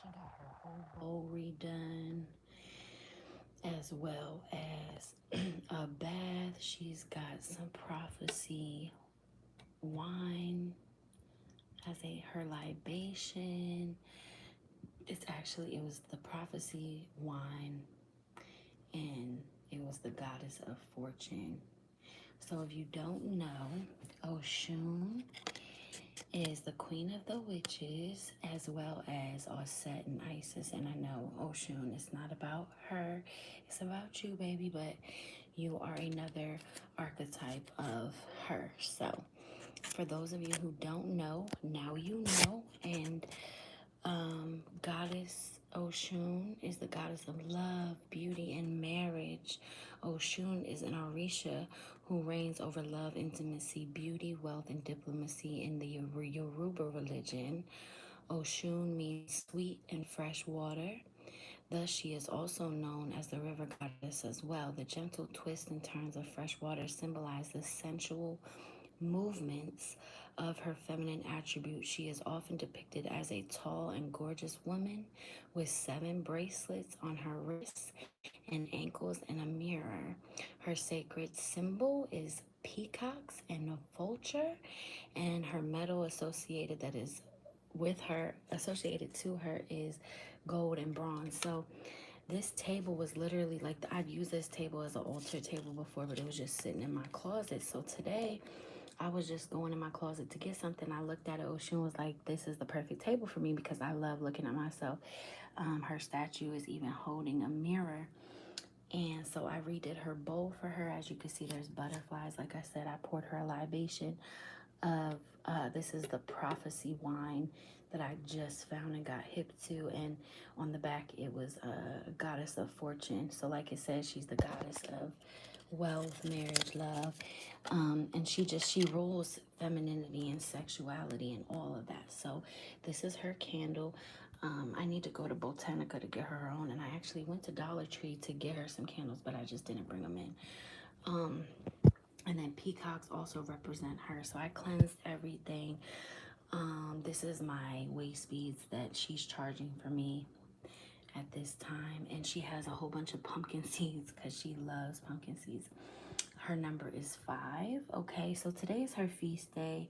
She got her whole bowl redone, as well as a bath. She's got some prophecy wine as her libation. It was the prophecy wine, and it was the goddess of fortune. So if you don't know, Oshun is the queen of the witches, as well as Osset and Isis. And I know Oshun is not about her, it's about you, baby, but you are another archetype of her. So for those of you who don't know, now you know. And Goddess Oshun is the goddess of love, beauty, and marriage. Oshun is an Orisha who reigns over love, intimacy, beauty, wealth, and diplomacy in the Yoruba religion. Oshun means sweet and fresh water. Thus, she is also known as the river goddess as well. The gentle twists and turns of fresh water symbolize the sensual movements of her feminine attributes. She is often depicted as a tall and gorgeous woman with 7 bracelets on her wrists and ankles and a mirror. Her sacred symbol is peacocks and a vulture, and her metal associated to her is gold and bronze. So this table was literally like, I'd used this table as an altar table before, but it was just sitting in my closet. So today I was just going in my closet to get something. I looked at it. Oshun was like, this is the perfect table for me because I love looking at myself. Her statue is even holding a mirror. And so I redid her bowl for her. As you can see, there's butterflies. Like I said, I poured her a libation of, this is the prophecy wine that I just found and got hip to. And on the back, it was a goddess of fortune. So like it says, she's the goddess of wealth, marriage, love. And she rules femininity and sexuality and all of that. So this is her candle. I need to go to Botanica to get her own, and I actually went to Dollar Tree to get her some candles, but I just didn't bring them in. And then peacocks also represent her. So I cleansed everything. This is my waist beads that she's charging for me at this time, and she has a whole bunch of pumpkin seeds because she loves pumpkin seeds. Her number is 5. Okay, so today is her feast day.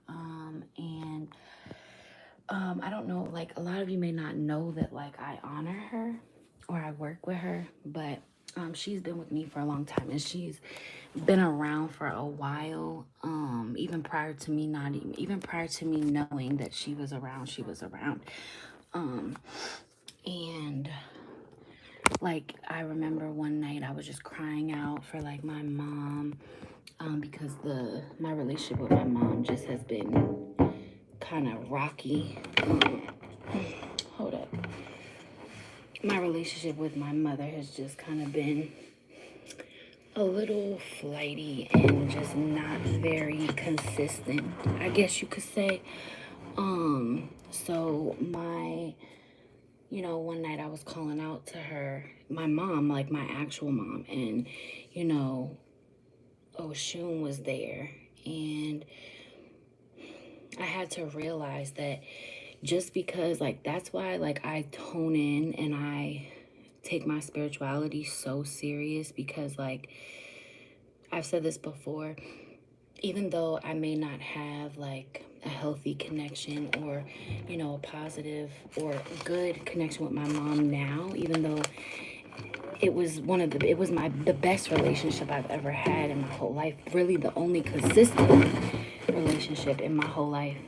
And I don't know, like a lot of you may not know that like I honor her or I work with her, but she's been with me for a long time, and she's been around for a while. Even prior to me not even prior to me knowing that she was around, she was around. And like I remember one night I was just crying out for like my mom, because my relationship with my mom just has been kind of rocky. Hold up. My relationship with my mother has just kind of been a little flighty and just not very consistent, I guess you could say. So one night I was calling out to her, my mom, like my actual mom, and Oshun was there, and I had to realize that just because, like, that's why, like, I tone in and I take my spirituality so serious, because, like, I've said this before, even though I may not have, like, a healthy connection or, a positive or good connection with my mom now, even though it was the best relationship I've ever had in my whole life, really the only consistent relationship in my whole life.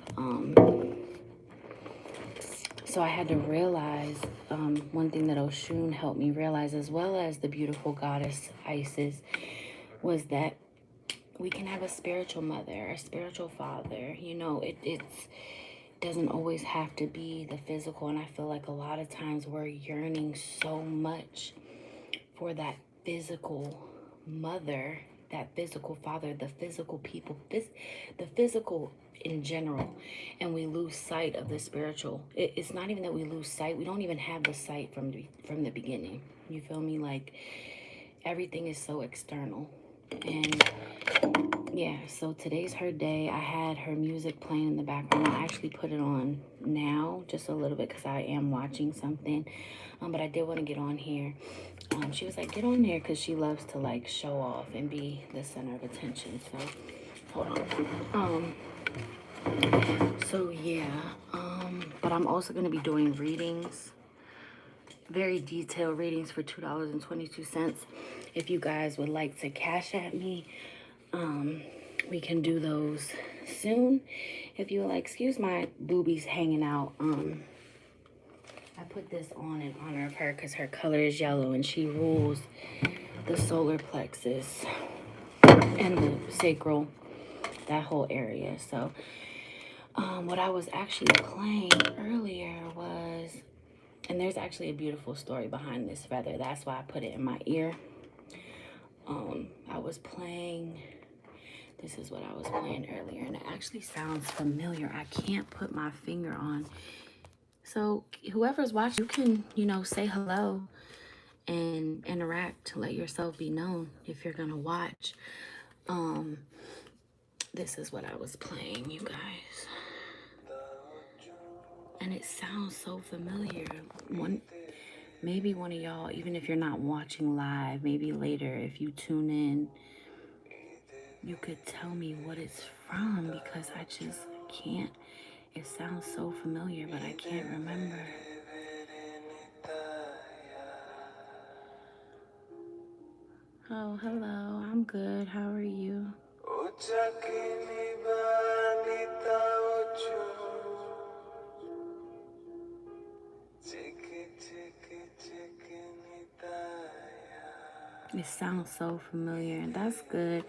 So I had to realize, one thing that Oshun helped me realize, as well as the beautiful goddess Isis, was that we can have a spiritual mother, a spiritual father. It doesn't always have to be the physical. And I feel like a lot of times we're yearning so much for that physical mother, that physical father, the physical people, the physical in general, and we lose sight of the spiritual. It's not even that we lose sight. We don't even have the sight from the beginning. You feel me? Like, everything is so external. And yeah, so today's her day. I had her music playing in the background. I actually put it on now just a little bit because I am watching something. But I did want to get on here. She was like, get on there, because she loves to like show off and be the center of attention. So hold on. So yeah, but I'm also going to be doing readings, very detailed readings for $2.22. If you guys would like to cash at me, we can do those soon. If you would like, excuse my boobies hanging out. I put this on in honor of her because her color is yellow and she rules the solar plexus and the sacral, that whole area. So what I was actually playing earlier was, and there's actually a beautiful story behind this feather. That's why I put it in my ear. I was playing, this is what I was playing earlier, and it actually sounds familiar. I can't put my finger on. So whoever's watching, you can, say hello and interact, let yourself be known if you're gonna watch. This is what I was playing, you guys. And it sounds so familiar. Maybe one of y'all, even if you're not watching live, maybe later if you tune in, you could tell me what it's from, because I just can't. It sounds so familiar, but I can't remember. Oh, hello. I'm good. How are you? It sounds so familiar, and that's good.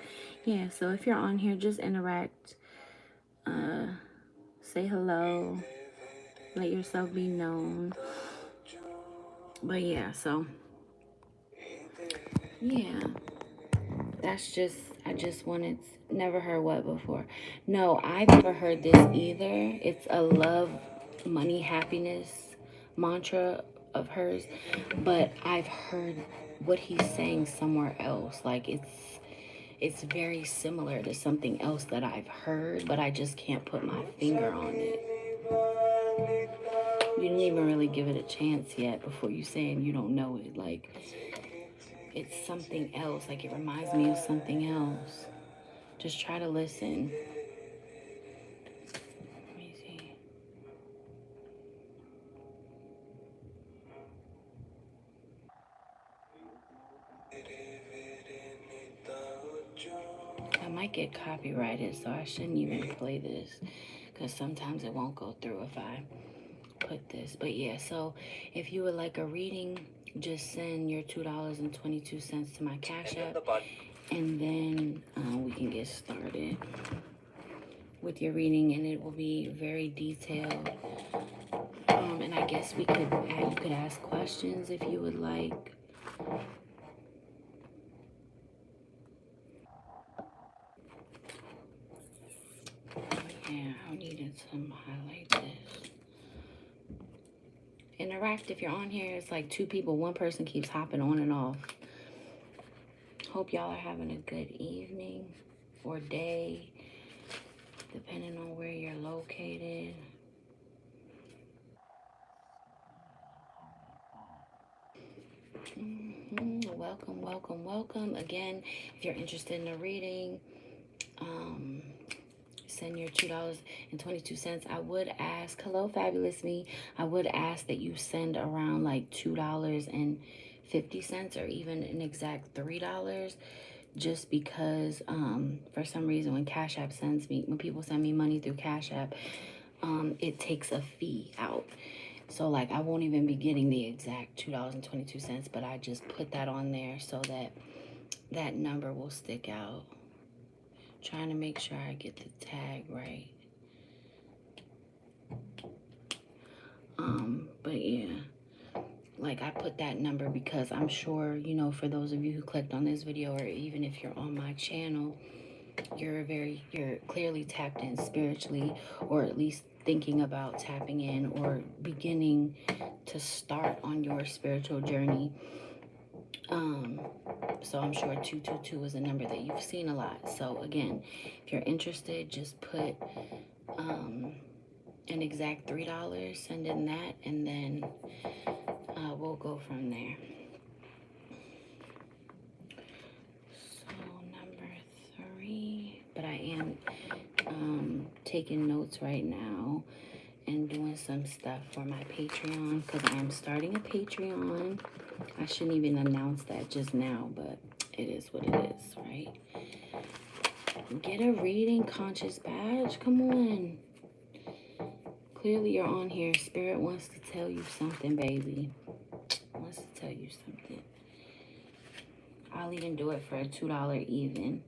Yeah, so if you're on here, just interact. Say hello. Let yourself be known. But yeah, so yeah. That's just, I just wanted, never heard what before. No, I've never heard this either. It's a love, money, happiness mantra of hers, but I've heard what he's saying somewhere else. Like it's very similar to something else that I've heard, but I just can't put my finger on it. You didn't even really give it a chance yet before you saying you don't know it. Like, it's something else. Like, it reminds me of something else. Just try to listen. Let me see. I might get copyrighted, so I shouldn't even play this, because sometimes it won't go through if I put this. But yeah, so if you would like a reading, just send your $2.22 to my Cash App, and then we can get started with your reading, and it will be very detailed. And I guess you could ask questions if you would like. Yeah, I needed to highlight this. Interact if you're on here. It's like two people. One person keeps hopping on and off. Hope y'all are having a good evening or day, depending on where you're located. Welcome, welcome, welcome. Again, if you're interested in a reading, send your $2.22. I would ask, hello, fabulous me. I would ask that you send around like $2.50 or even an exact $3, just because for some reason when Cash App when people send me money through Cash App, it takes a fee out. So like I won't even be getting the exact $2.22, but I just put that on there so that that number will stick out. Trying to make sure I get the tag right. But yeah, like I put that number because I'm sure, for those of you who clicked on this video, or even if you're on my channel, you're clearly tapped in spiritually, or at least thinking about tapping in or beginning to start on your spiritual journey. So I'm sure 222 is a number that you've seen a lot. So again, if you're interested, just put an exact $3, send in that, and then we'll go from there. So number 3, but I am taking notes right now and doing some stuff for my Patreon, because I am starting a Patreon. I shouldn't even announce that just now, but it is what it is, right? Get a reading conscious badge. Come on. Clearly you're on here. Spirit wants to tell you something, baby. Wants to tell you something. I'll even do it for a $2 even.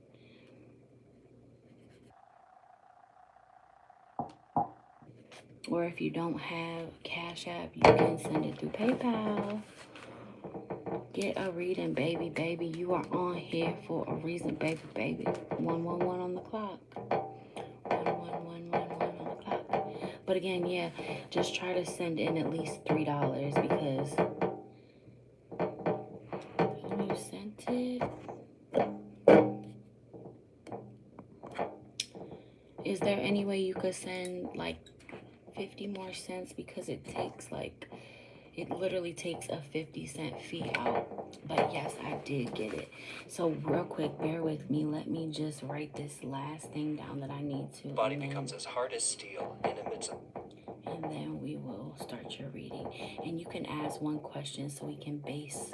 Or if you don't have Cash App, you can send it through PayPal. Get a reading, baby, baby. You are on here for a reason, baby, baby. 111 on the clock. 11111 on the clock. But again, yeah, just try to send in at least $3 because you sent it. Is there any way you could send like 50 more cents, because it takes like, it literally takes a 50-cent fee out. But yes, I did get it. So real quick, bear with me. Let me just write this last thing down that I need to. Body becomes as hard as steel and emits a... And then we will start your reading. And you can ask one question so we can base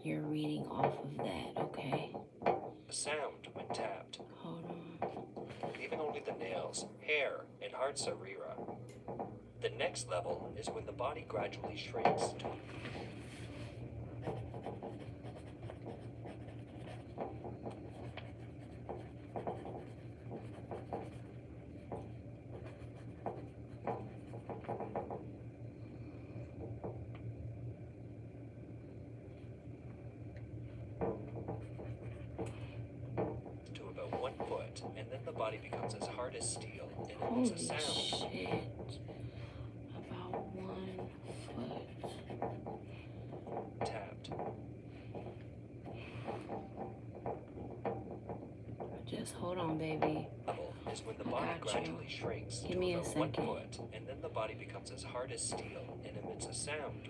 your reading off of that, okay? sound when tapped. Hold on. Leaving only the nails, hair, and hard sarira. The next level is when the body gradually shrinks to... about 1 foot, and then the body becomes as hard as steel and emits a sound. Shit. About 1 foot. Tapped. Just hold on, baby. Level is when the body gradually shrinks Give me a about 1 second. foot, and then the body becomes as hard as steel and emits a sound.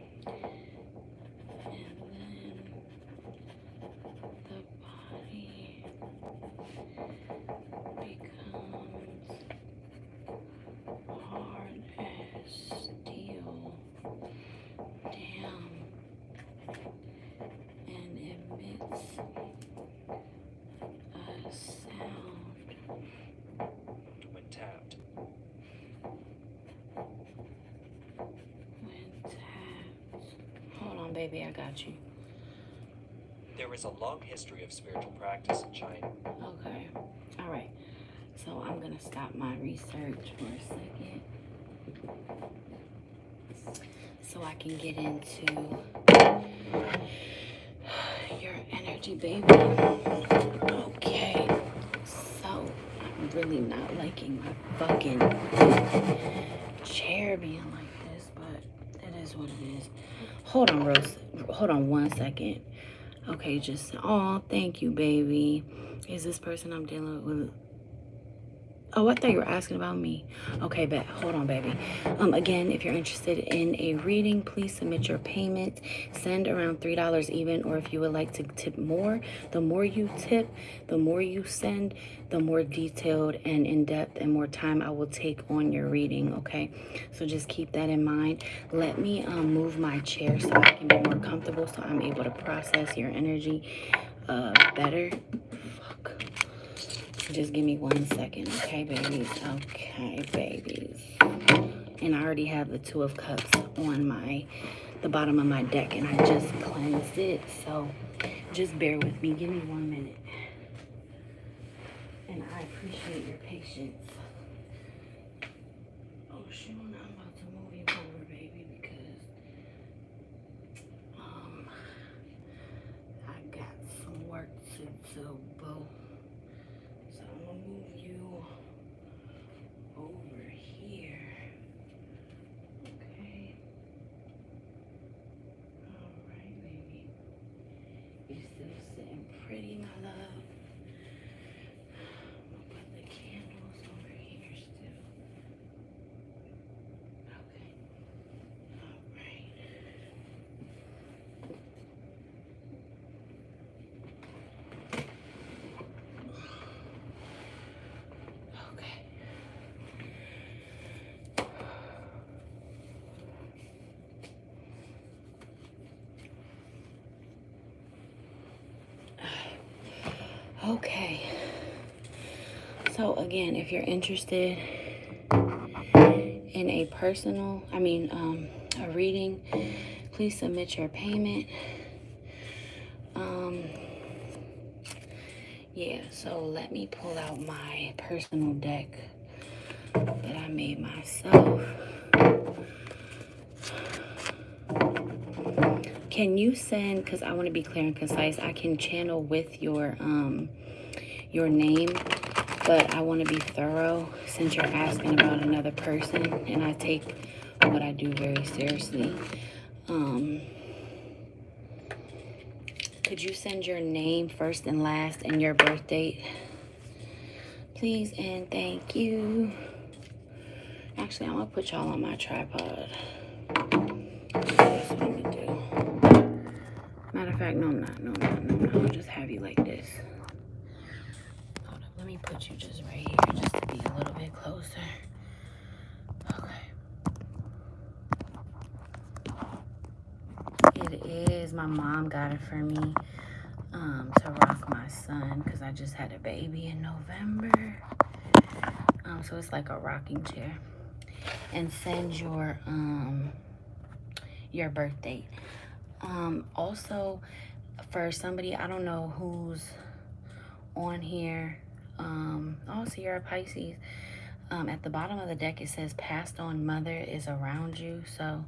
Baby, I got you. There is a long history of spiritual practice in China. Okay. All right. So I'm going to stop my research for a second so I can get into your energy, baby. Okay. So I'm really not liking my fucking chair being like this, but it is what it is. Hold on, Rose. Hold on 1 second. Okay, just... Oh, thank you, baby. Is this person I'm dealing with... Oh, I thought you were asking about me. Okay, bet. Hold on, baby. Again, if you're interested in a reading, please submit your payment. Send around $3 even, or if you would like to tip more, the more you tip, the more you send, the more detailed and in-depth and more time I will take on your reading, okay? So just keep that in mind. Let me move my chair so I can be more comfortable, so I'm able to process your energy better. Fuck. Just give me 1 second, okay, babies? Okay, babies. And I already have the 2 of Cups on the bottom of my deck, and I just cleansed it. So just bear with me. Give me 1 minute. And I appreciate your patience. Oh, shoot, I'm about to move you over, baby, because I got some work to do, boo. So I'm gonna move you over here. Okay. All right, baby. You're still sitting pretty, my love. I'm gonna put the candles over here still. Okay. All right. Okay. Okay. So again, if you're interested in a a reading, please submit your payment. Yeah, so let me pull out my personal deck that I made myself. Can you send, because I want to be clear and concise, I can channel with your name, but I want to be thorough since you're asking about another person, and I take what I do very seriously. Could you send your name first and last and your birth date, please? And thank you. Actually, I'm gonna put y'all on my tripod. That's what I'm gonna do. Matter of fact, no, I'm not. No. I'll just have you like this. Hold up, let me put you just right here just to be a little bit closer. Okay. It is. My mom got it for me to rock my son because I just had a baby in November. So it's like a rocking chair. And send your birth date. Also, for somebody, I don't know who's on here. Oh, Sierra Pisces. At the bottom of the deck, it says passed on mother is around you. So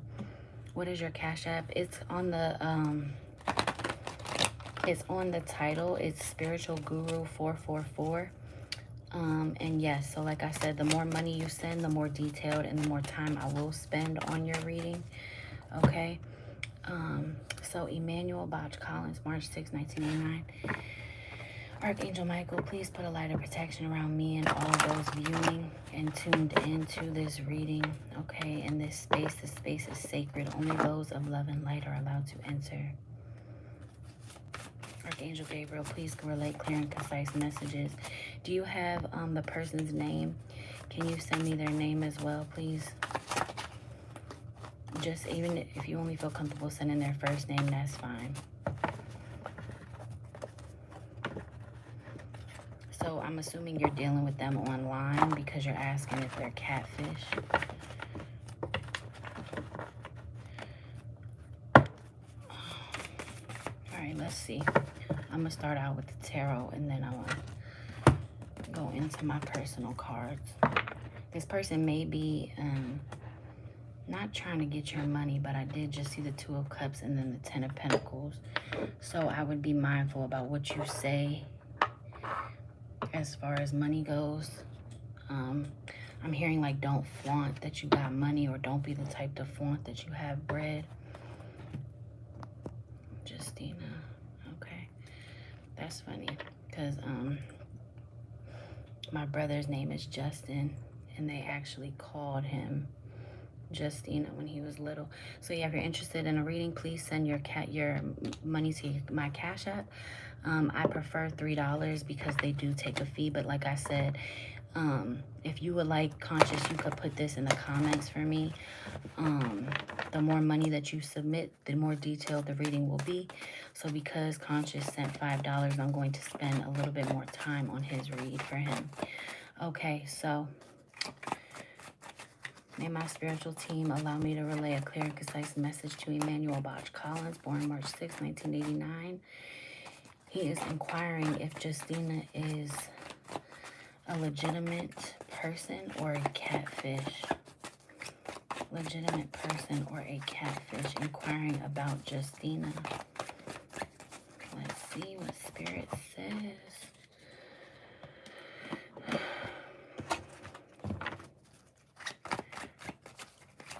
what is your Cash App? It's on the title. It's spiritualguru444. And yes, so like I said, the more money you send, the more detailed and the more time I will spend on your reading. Okay. So Emmanuel Botch Collins, March 6, 1989. Archangel Michael, please put a light of protection around me and all of those viewing and tuned into this reading. Okay, in this space is sacred. Only those of love and light are allowed to enter. Archangel Gabriel, please relay clear and concise messages. Do you have the person's name? Can you send me their name as well, please? Just even if you only feel comfortable sending their first name, that's fine. So I'm assuming you're dealing with them online because you're asking if they're catfish. All right, let's see. I'm gonna start out with the tarot and then I want to go into my personal cards. This person may be not trying to get your money, but I did just see the Two of Cups and then the Ten of Pentacles. So I would be mindful about what you say as far as money goes. I'm hearing like don't flaunt that you got money, or don't be the type to flaunt that you have bread. Justina. Okay. That's funny because my brother's name is Justin and they actually called him Justina when he was little. So yeah, if you're interested in a reading, please send your money to my Cash App. I prefer $3 because they do take a fee, but like I said, if you would like, Conscious, you could put this in the comments for me. The more money that you submit, the more detailed the reading will be. So because Conscious sent $5, I'm going to spend a little bit more time on his read for him. Okay, so may my spiritual team allow me to relay a clear and concise message to Emmanuel Botch Collins, born March 6, 1989. He is inquiring if Justina is a legitimate person or a catfish. Legitimate person or a catfish, inquiring about Justina. Let's see what Spirit says.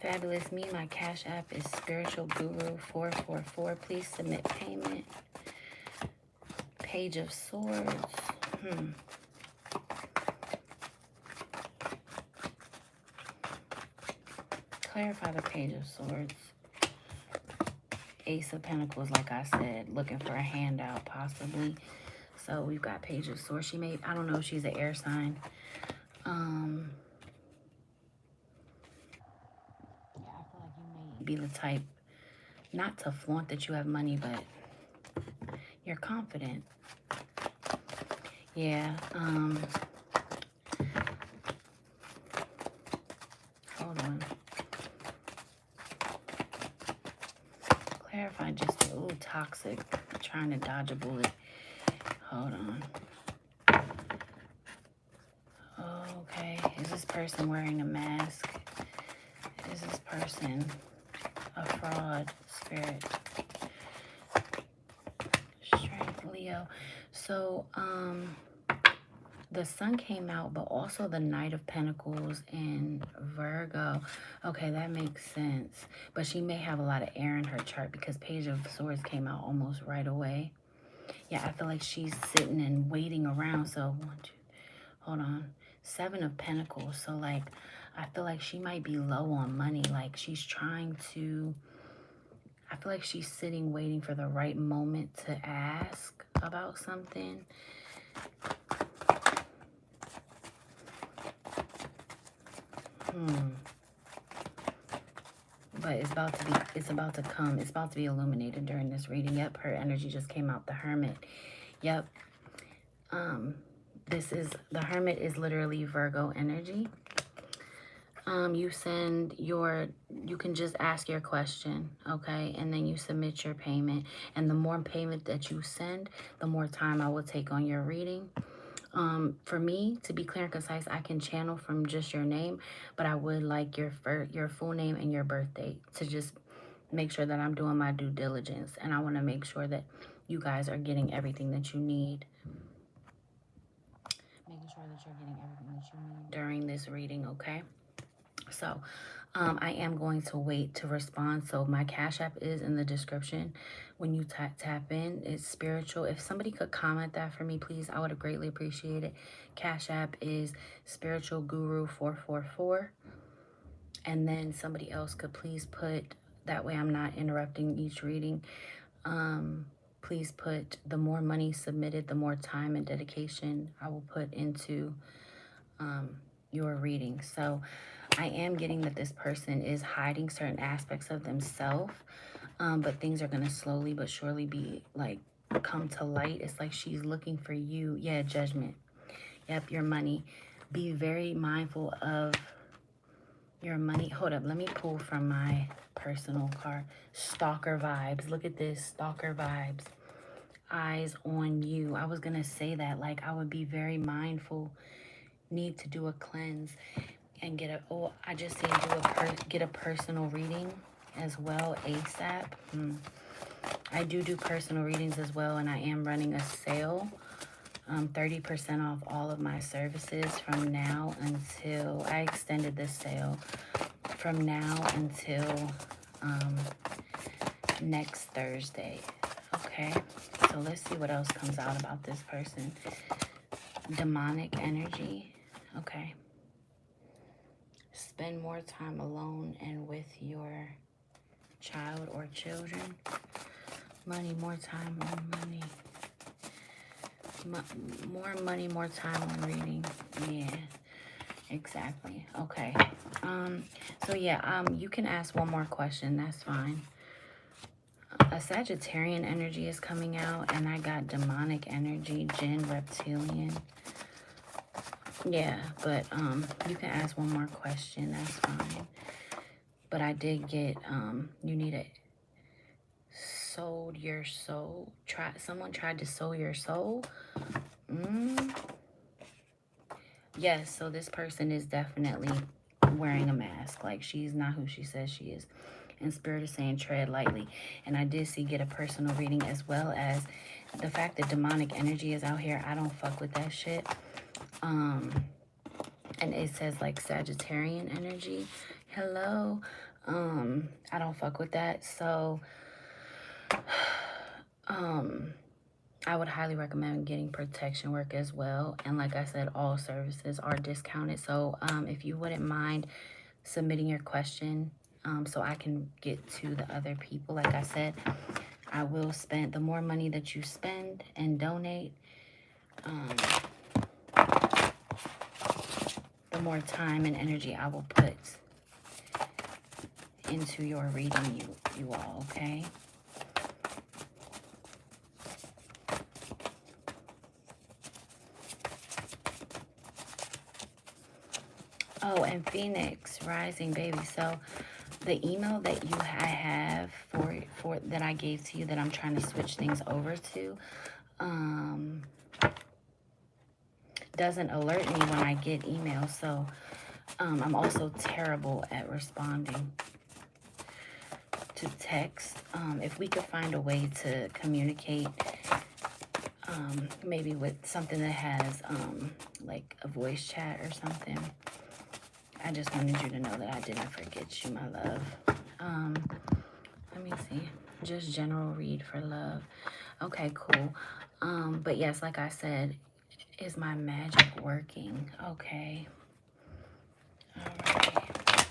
Fabulous me, my Cash App is spiritualguru444. Please submit payment. Page of Swords. Clarify the Page of Swords. Ace of Pentacles, like I said, looking for a handout possibly. So we've got Page of Swords. She may, I don't know if she's an air sign. Yeah, I feel like you may be the type not to flaunt that you have money, but you're confident. Yeah, hold on. Clarify just a little toxic, trying to dodge a bullet. Hold on. Okay, is this person wearing a mask? Is this person a fraud spirit? Strength, Leo. So, the sun came out, but also the Knight of Pentacles and Virgo. Okay, that makes sense. But she may have a lot of air in her chart because Page of Swords came out almost right away. Yeah, I feel like she's sitting and waiting around. So, hold on. 7 of Pentacles. So, like, I feel like she might be low on money. Like, she's trying to... I feel like she's sitting waiting for the right moment to ask about something. But it's about to come. It's about to be illuminated during this reading. Yep, her energy just came out. The Hermit. Yep. The Hermit is literally Virgo energy. You can just ask your question, okay? And then you submit your payment. And the more payment that you send, the more time I will take on your reading. For me, to be clear and concise, I can channel from just your name, but I would like your full name and your birth date to just make sure that I'm doing my due diligence. And I want to make sure that you guys are getting everything that you need. Making sure that you're getting everything that you need during this reading, okay? So, I am going to wait to respond. So my Cash App is in the description. When you tap in, it's spiritual. If somebody could comment that for me, please, I would greatly appreciate it. Cash App is spiritualguru444. And then somebody else could please put, that way I'm not interrupting each reading. Please put, the more money submitted, the more time and dedication I will put into your reading. So I am getting that this person is hiding certain aspects of themselves, but things are going to slowly but surely be like come to light. It's like she's looking for you. Yeah, Judgment. Yep, your money. Be very mindful of your money. Hold up, let me pull from my personal card. Stalker vibes. Look at this, stalker vibes. Eyes on you. I was going to say that, like, I would be very mindful. Need to do a cleanse and get a, oh, I just seen get a personal reading as well ASAP. I do personal readings as well, and I am running a sale. 30% off all of my services from now until, I extended this sale from now until next Thursday. Okay, so let's see what else comes out about this person. Demonic energy. Okay. Spend more time alone and with your child or children. Money, more time on money. More money, more time on reading. Yeah, exactly. Okay. So yeah, you can ask one more question. That's fine. A Sagittarian energy is coming out, and I got demonic energy, Jinn, reptilian. Yeah, but you can ask one more question. That's fine. But I did get you need a sold your soul. Someone tried to sow your soul. Yes, so this person is definitely wearing a mask. Like, she's not who she says she is. And Spirit is saying tread lightly. And I did see get a personal reading, as well as the fact that demonic energy is out here. I don't fuck with that shit. And it says like Sagittarian energy. Hello. I don't fuck with that. So I would highly recommend getting protection work as well. And like I said, all services are discounted. So if you wouldn't mind submitting your question so I can get to the other people, like I said, I will spend, the more money that you spend and donate, the more time and energy I will put into your reading, you all, okay? Oh, and Phoenix Rising, baby. So the email that I have for that I gave to you that I'm trying to switch things over to, doesn't alert me when I get emails. So I'm also terrible at responding to text. If we could find a way to communicate, maybe with something that has like a voice chat or something. I just wanted you to know that I didn't forget you, my love. Let me see. Just general read for love. Okay, cool. But yes, like I said, is my magic working? Okay. All right.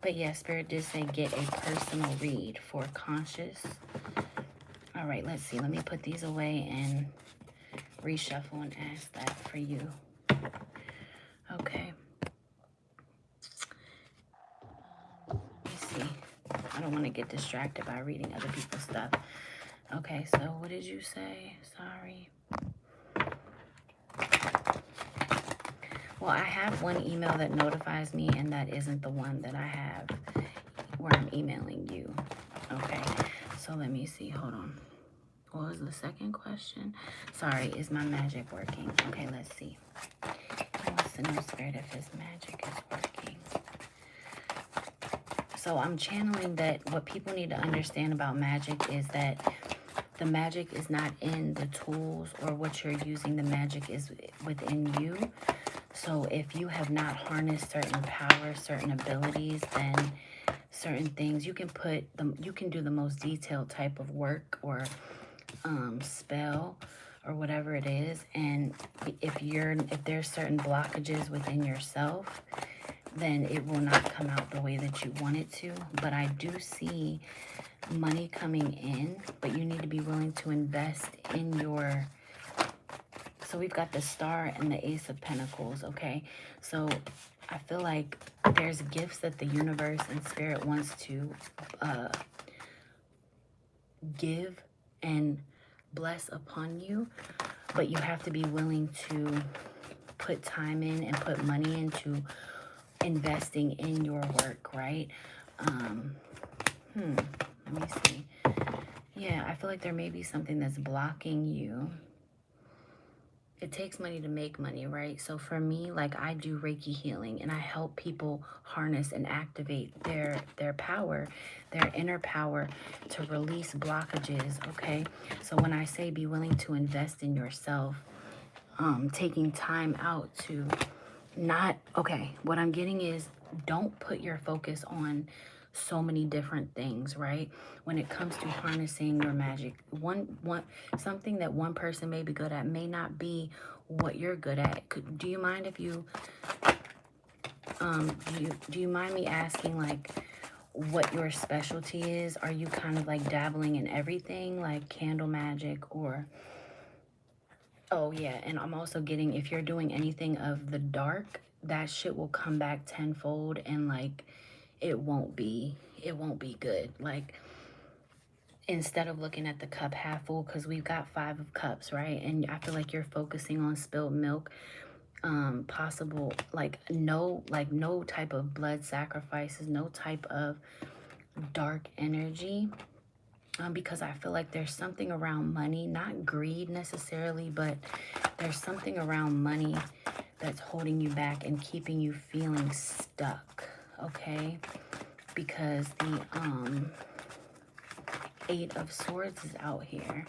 But yeah, Spirit did say get a personal read for conscious. All right, let's see. Let me put these away and reshuffle and ask that for you. Okay. Let me see. I don't want to get distracted by reading other people's stuff. Okay, so what did you say? Sorry. Well, I have one email that notifies me, and that isn't the one that I have where I'm emailing you. Okay, so let me see. Hold on. What was the second question? Sorry, is my magic working? Okay, let's see. I wants to know, Spirit, if his magic is working. So I'm channeling that what people need to understand about magic is that the magic is not in the tools or what you're using. The magic is within you. So if you have not harnessed certain powers, certain abilities, then certain things, you can do the most detailed type of work or spell or whatever it is. And if there's certain blockages within yourself, then it will not come out the way that you want it to. But I do see money coming in, but you need to be willing to invest in your... So we've got the Star and the Ace of Pentacles, okay? So I feel like there's gifts that the universe and Spirit wants to give and bless upon you, but you have to be willing to put time in and put money into investing in your work, right? Let me see. Yeah, I feel like there may be something that's blocking you. It takes money to make money, right? So for me, like, I do Reiki healing and I help people harness and activate their power, their inner power, to release blockages, okay? So when I say be willing to invest in yourself, taking time out to not... Okay, what I'm getting is, don't put your focus on so many different things, right? When it comes to harnessing your magic, something that one person may be good at may not be what you're good at. Do you mind if you do you mind me asking, like, what your specialty is? Are you kind of like dabbling in everything, like candle magic or... Oh yeah, and I'm also getting, if you're doing anything of the dark, that shit will come back tenfold, and like it won't be good. Like, instead of looking at the cup half full, because we've got 5 of cups, right? And I feel like you're focusing on spilled milk, possible, like no type of blood sacrifices, no type of dark energy. Because I feel like there's something around money, not greed necessarily, but there's something around money that's holding you back and keeping you feeling stuck, okay? Because the 8 of Swords is out here,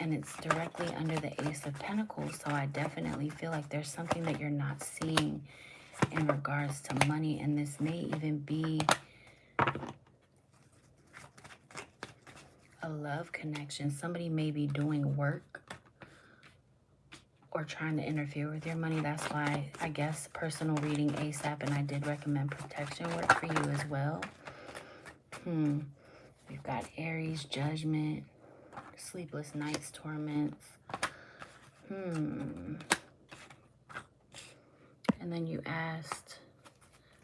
and it's directly under the Ace of Pentacles, so I definitely feel like there's something that you're not seeing in regards to money, and this may even be a love connection. Somebody may be doing work or trying to interfere with your money. That's why, I guess, personal reading ASAP, and I did recommend protection work for you as well. We've got Aries, judgment, sleepless nights, torments. And then you asked,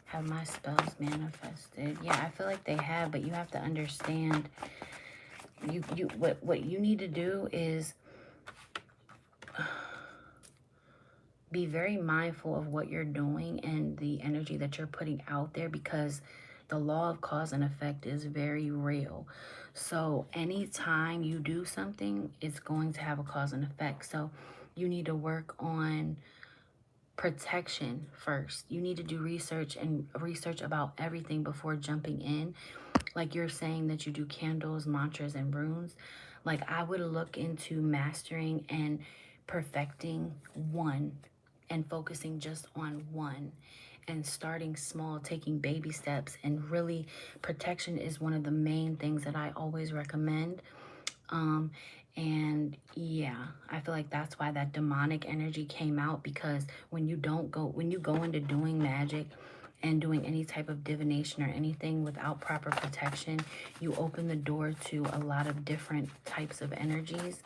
have my spells manifested? Yeah, I feel like they have, but you have to understand, what you need to do is be very mindful of what you're doing and the energy that you're putting out there, because the law of cause and effect is very real. So anytime you do something, it's going to have a cause and effect. So you need to work on protection first. You need to do research about everything before jumping in. Like you're saying that you do candles, mantras, and runes. Like I would look into mastering and perfecting one and focusing just on one and starting small, taking baby steps. And really, protection is one of the main things that I always recommend. And yeah, I feel like that's why that demonic energy came out, because when you go into doing magic and doing any type of divination or anything without proper protection, you open the door to a lot of different types of energies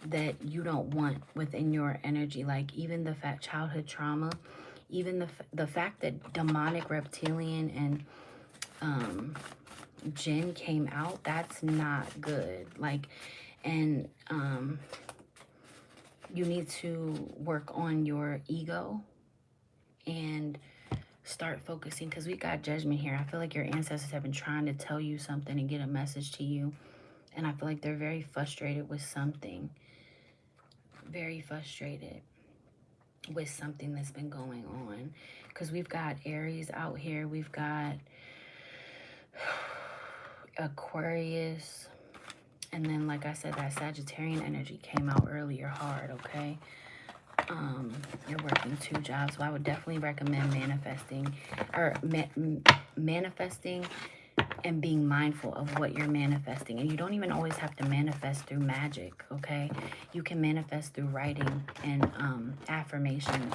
that you don't want within your energy. Like even the childhood trauma, even the fact that demonic, reptilian, and jinn came out, that's not good. Like, and you need to work on your ego and start focusing, because we got judgment here. I feel like your ancestors have been trying to tell you something and get a message to you, and I feel like they're very frustrated with something. Very frustrated with something that's been going on, because we've got Aries out here, we've got Aquarius, and then like I said, that Sagittarian energy came out earlier hard. Okay, you're working 2 jobs, so I would definitely recommend manifesting, or manifesting and being mindful of what you're manifesting. And you don't even always have to manifest through magic, okay? You can manifest through writing and affirmations.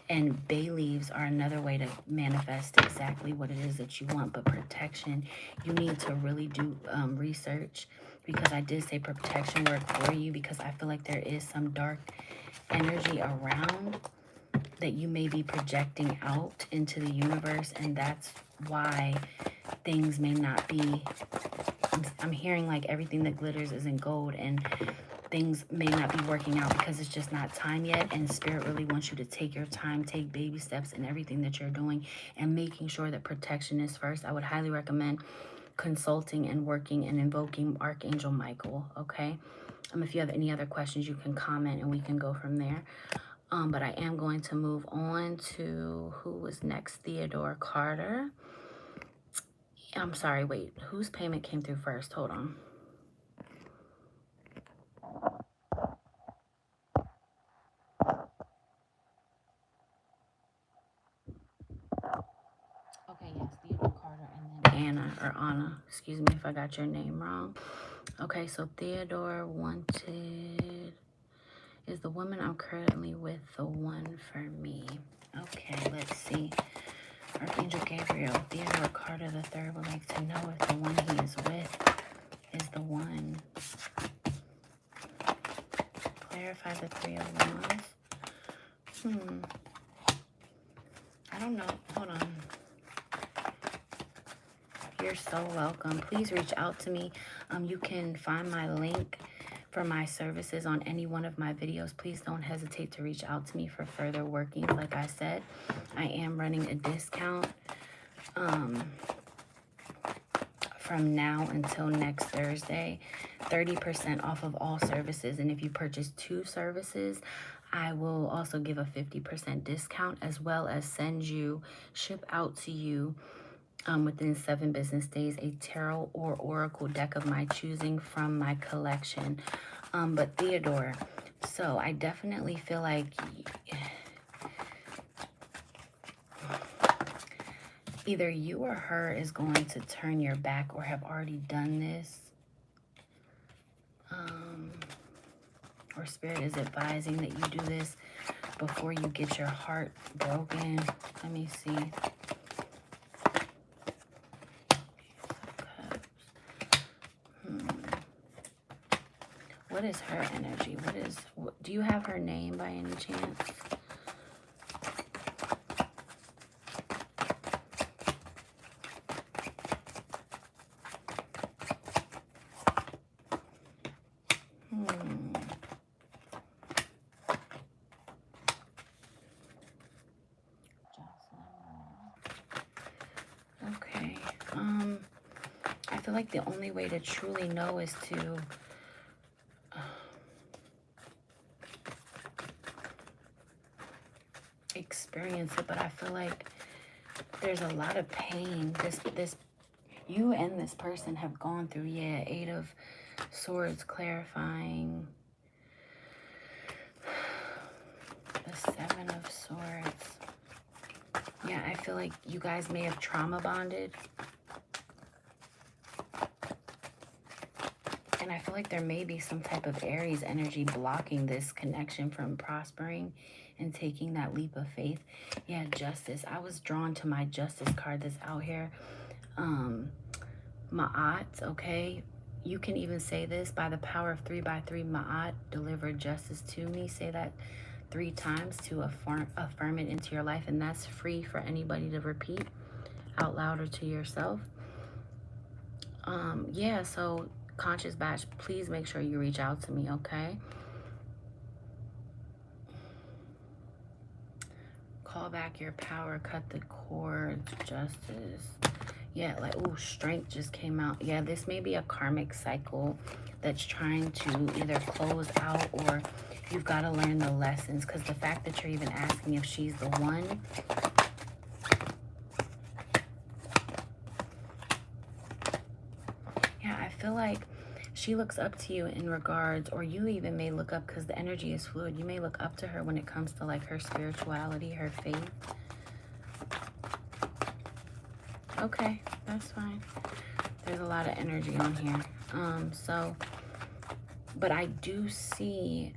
And bay leaves are another way to manifest exactly what it is that you want. But protection, you need to really do research, because I did say protection work for you, because I feel like there is some dark energy around that you may be projecting out into the universe, and that's why things may not be, I'm hearing like everything that glitters isn't gold, and things may not be working out because it's just not time yet. And Spirit really wants you to take your time, take baby steps in everything that you're doing, and making sure that protection is first. I would highly recommend consulting and working and invoking Archangel Michael, okay? If you have any other questions, you can comment and we can go from there. But I am going to move on to who was next. Theodore Carter. I'm sorry, wait. Whose payment came through first? Hold on. Okay, yes, Theodore Carter, and then Anna, or Anna. Excuse me if I got your name wrong. Okay, so Theodore wanted, is the woman I'm currently with the one for me? Okay, let's see. Archangel Gabriel, Theodore Carter III would like to know if the one he is with is the one. Clarify the 3 of Wands. I don't know. Hold on. You're so welcome. Please reach out to me. You can find my link for my services on any one of my videos. Please don't hesitate to reach out to me for further workings. Like I said, I am running a discount from now until next Thursday, 30% off of all services. And if you purchase 2 services, I will also give a 50% discount, as well as ship out to you within 7 business days, a tarot or oracle deck of my choosing from my collection. But Theodore, so I definitely feel like either you or her is going to turn your back or have already done this. Or Spirit is advising that you do this before you get your heart broken. Let me see. What is her energy? Do you have her name by any chance? Okay. I feel like the only way to truly know is to experience it, but I feel like there's a lot of pain. You and this person have gone through, yeah, 8 of Swords clarifying, the 7 of Swords. Yeah, I feel like you guys may have trauma bonded. And I feel like there may be some type of Aries energy blocking this connection from prospering and taking that leap of faith. Yeah, Justice. I was drawn to my Justice card that's out here. Ma'at, okay? You can even say this: by the power of 3 by 3, Ma'at, deliver justice to me. Say that 3 times to affirm it into your life. And that's free for anybody to repeat out loud or to yourself. Yeah, so Conscious Batch, please make sure you reach out to me, okay? Call back your power, cut the cords, Justice. Yeah, like, oh, Strength just came out. Yeah, this may be a karmic cycle that's trying to either close out, or you've got to learn the lessons, because the fact that you're even asking if she's the one. Yeah, I feel like she looks up to you in regards, or you even may look up, because the energy is fluid. You may look up to her when it comes to like her spirituality, her faith. Okay, that's fine. There's a lot of energy on here. But I do see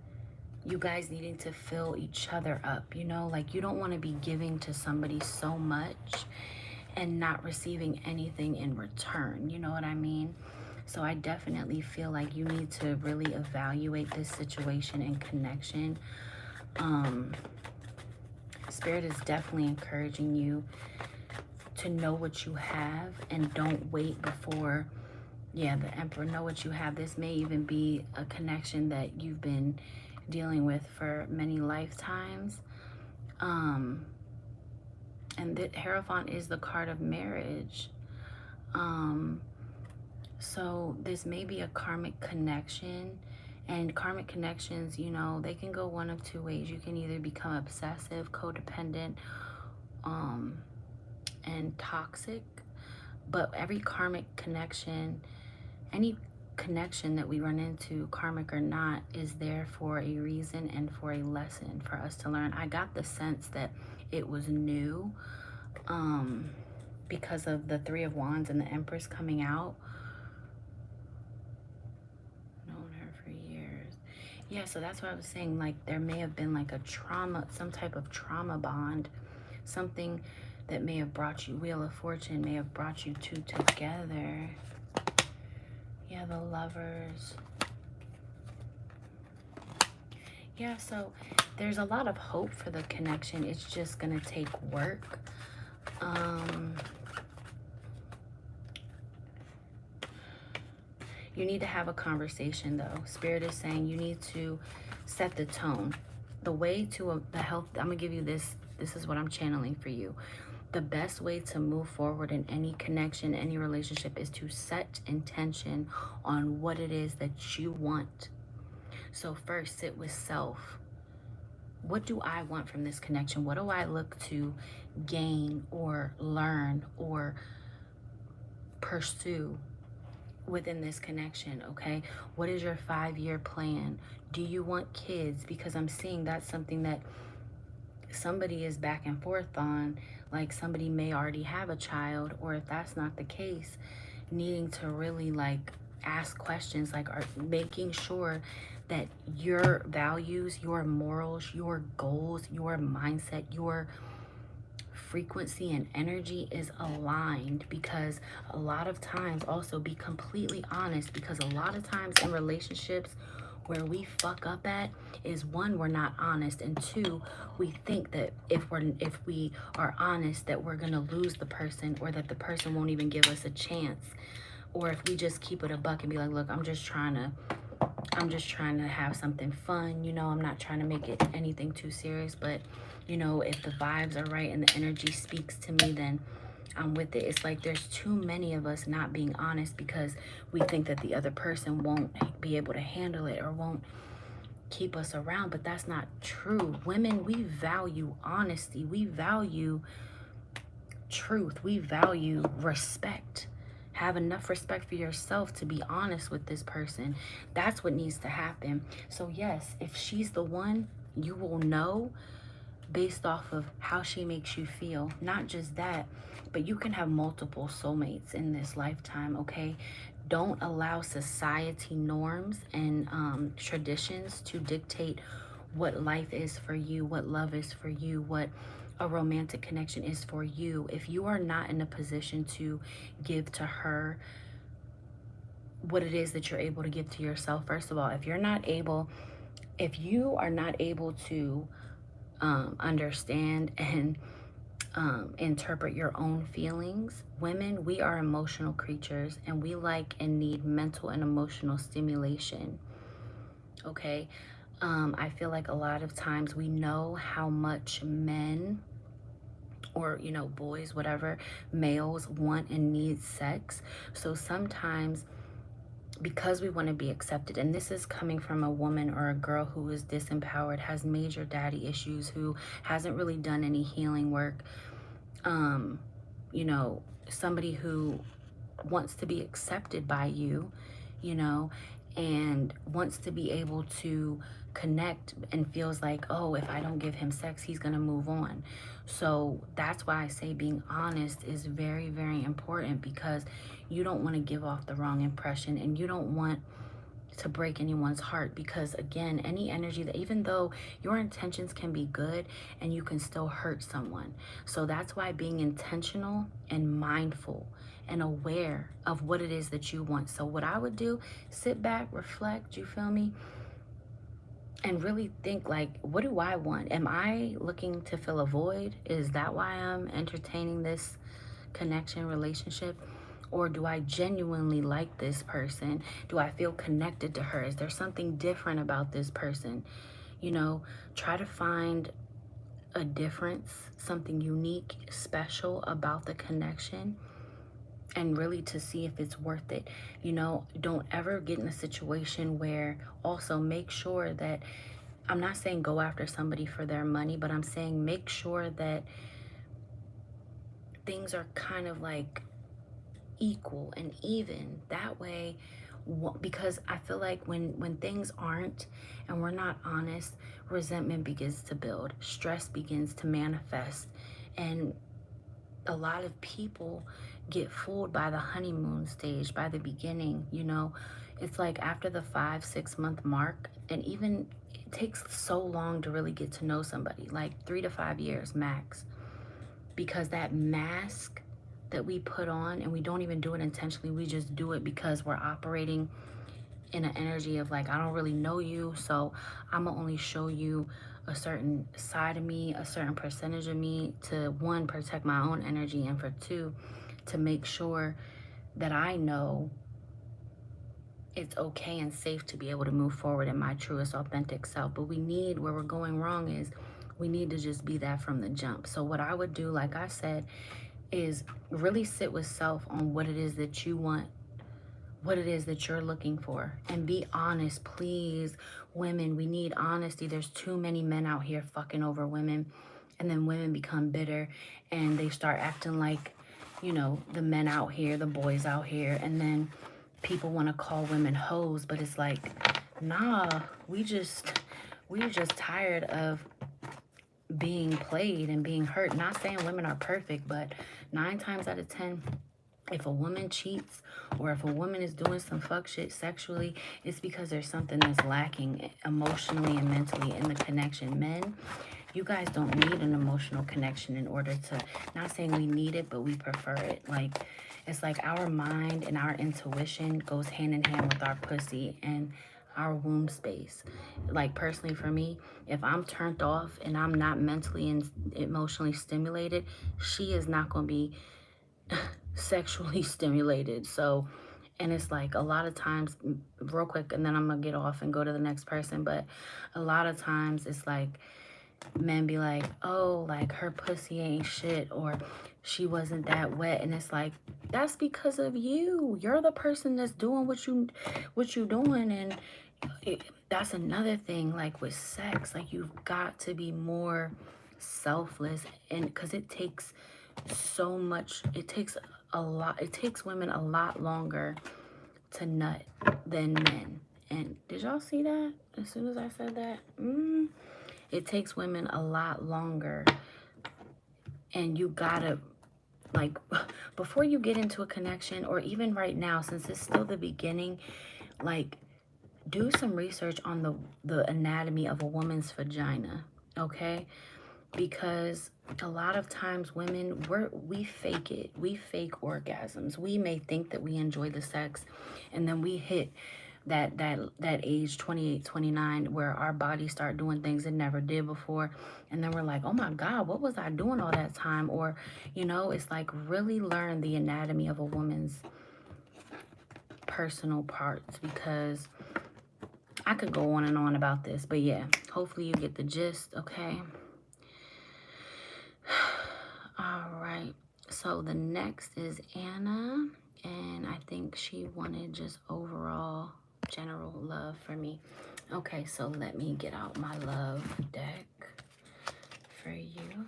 you guys needing to fill each other up, you know? Like, you don't want to be giving to somebody so much and not receiving anything in return, you know what I mean? So I definitely feel like you need to really evaluate this situation and connection. Spirit is definitely encouraging you to know what you have and don't wait before, yeah, the Emperor, know what you have. This may even be a connection that you've been dealing with for many lifetimes. And the Hierophant is the card of marriage. So this may be a karmic connection, and karmic connections, you know, they can go one of 2 ways. You can either become obsessive, codependent, and toxic. But every karmic connection, any connection that we run into, karmic or not, is there for a reason and for a lesson for us to learn. I got the sense that it was new, because of the 3 of Wands and the Empress coming out. Known her for years. Yeah, so that's what I was saying. Like, there may have been like a trauma, some type of trauma bond, something that may have brought you, Wheel of Fortune may have brought you 2 together. Yeah, the Lovers. Yeah, so there's a lot of hope for the connection. It's just gonna take work. You need to have a conversation, though. Spirit is saying you need to set the tone. The way to the health, I'm gonna give you this. This is what I'm channeling for you. The best way to move forward in any connection, any relationship, is to set intention on what it is that you want. So first, sit with self. What do I want from this connection? What do I look to gain or learn or pursue within this connection? Okay, what is your 5-year plan? Do you want kids? Because I'm seeing that's something that somebody is back and forth on. Like, somebody may already have a child, or if that's not the case, needing to really like ask questions, like are making sure that your values, your morals, your goals, your mindset, your frequency and energy is aligned. Because a lot of times, also be completely honest, because a lot of times in relationships where we fuck up at is, one, we're not honest, and two, we think that if we are honest that we're gonna lose the person, or that the person won't even give us a chance. Or if we just keep it a buck and be like, look, I'm just trying to have something fun, you know, I'm not trying to make it anything too serious, but you know, if the vibes are right and the energy speaks to me, then I'm with it. It's like there's too many of us not being honest because we think that the other person won't be able to handle it or won't keep us around, but that's not true. Women, we value honesty, we value truth, we value respect. Have enough respect for yourself to be honest with this person. That's what needs to happen. So yes, if she's the one, you will know based off of how she makes you feel. Not just that, but you can have multiple soulmates in this lifetime, okay? Don't allow society norms and traditions to dictate what life is for you, what love is for you, what a romantic connection is for you. If you are not in a position to give to her what it is that you're able to give to yourself, first of all, if you are not able to understand and interpret your own feelings. Women, we are emotional creatures, and we like and need mental and emotional stimulation. Okay. I feel like a lot of times we know how much men, or you know, boys, whatever, males want and need sex. So sometimes, because we want to be accepted, and this is coming from a woman or a girl who is disempowered, has major daddy issues, who hasn't really done any healing work, you know, somebody who wants to be accepted by you, you know, and wants to be able to connect, and feels like, oh, if I don't give him sex, he's gonna move on. So that's why I say being honest is very, very important, because you don't want to give off the wrong impression, and you don't want to break anyone's heart. Because again, any energy that, even though your intentions can be good, and you can still hurt someone. So that's why being intentional and mindful and aware of what it is that you want. So what I would do, sit back, reflect, you feel me, and really think, like, what do I want? Am I looking to fill a void? Is that why I'm entertaining this connection, relationship? Or do I genuinely like this person? Do I feel connected to her? Is there something different about this person? You know, try to find a difference, something unique, special about the connection, and really to see if it's worth it. You know, don't ever get in a situation where, also make sure that, I'm not saying go after somebody for their money, but I'm saying make sure that things are kind of like equal and even. That way, because I feel like when things aren't, and we're not honest, resentment begins to build, stress begins to manifest, and a lot of people get fooled by the honeymoon stage, by the beginning. You know, it's like after the 5-6 month mark, and even it takes so long to really get to know somebody, like 3 to 5 years max, because that mask that we put on, and we don't even do it intentionally, we just do it because we're operating in an energy of like, I don't really know you, so I'm gonna only show you a certain side of me, a certain percentage of me, to one, protect my own energy, and for two, to make sure that I know it's okay and safe to be able to move forward in my truest authentic self. But where we're going wrong is, we need to just be that from the jump. So what I would do, like I said, is really sit with self on what it is that you want, what it is that you're looking for, and be honest. Please, women, we need honesty. There's too many men out here fucking over women, and then women become bitter, and they start acting like, you know, the men out here, the boys out here, and then people want to call women hoes, but it's like, nah, we're just tired of being played and being hurt. Not saying women are perfect, but 9 times out of 10, If a woman cheats or if a woman is doing some fuck shit sexually, it's because there's something that's lacking emotionally and mentally in the connection. Men, you guys don't need an emotional connection in order to, not saying we need it, but we prefer it. Like, it's like our mind and our intuition goes hand in hand with our pussy and our womb space. Like, personally for me, if I'm turned off and I'm not mentally and emotionally stimulated, she is not going to be sexually stimulated. So, and it's like a lot of times, real quick, and then I'm gonna get off and go to the next person, but a lot of times it's like men be like, oh, like her pussy ain't shit, or she wasn't that wet, and it's like, that's because of you. You're the person that's doing what you doing. And that's another thing, like with sex, like you've got to be more selfless, and because it takes so much, it takes a lot, it takes women a lot longer to nut than men. And did y'all see that as soon as I said that? It takes women a lot longer, and you gotta, like, before you get into a connection, or even right now, since it's still the beginning, like, do some research on the anatomy of a woman's vagina, okay? Because a lot of times women, we fake it. We fake orgasms. We may think that we enjoy the sex, and then we hit that age 28, 29, where our bodies start doing things it never did before, and then we're like, oh my God, what was I doing all that time? Or, you know, it's like, really learn the anatomy of a woman's personal parts, because I could go on and on about this, but yeah, hopefully you get the gist, okay? All right, so the next is Anna, and I think she wanted just overall general love for me. Okay, so let me get out my love deck for you.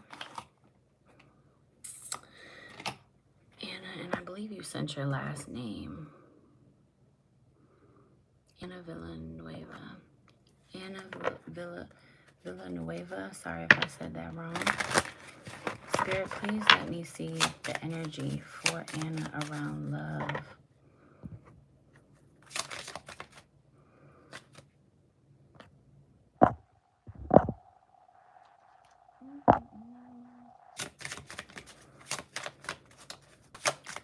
Anna, and I believe you sent your last name. Anna Villanueva. Anna Villanueva. Sorry if I said that wrong. Spirit, please let me see the energy for Anna around love.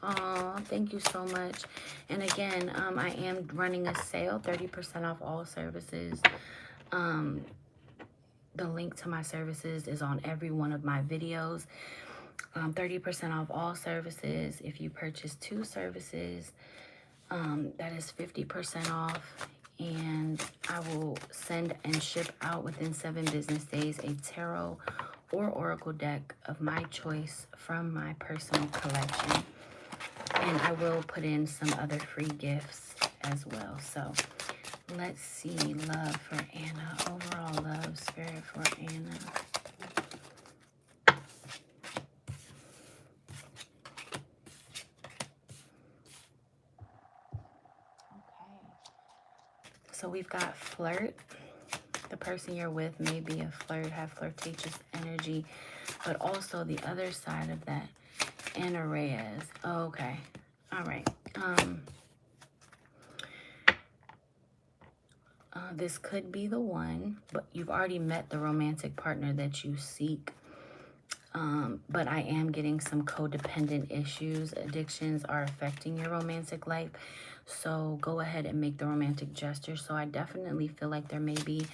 Oh, thank you so much. And again, I am running a sale, 30% off all services. The link to my services is on every one of my videos. 30% off all services. If you purchase 2 services, that is 50% off. And I will send and ship out within 7 business days a tarot or oracle deck of my choice from my personal collection. And I will put in some other free gifts as well. So let's see, love for Anna. Overall love, spirit for Anna. Okay. So we've got flirt. The person you're with may be a flirt, have flirtatious energy, but also the other side of that, Anareas. Oh, okay. All right. This could be the one, but you've already met the romantic partner that you seek. But I am getting some codependent issues. Addictions are affecting your romantic life. So go ahead and make the romantic gesture. So I definitely feel like there may be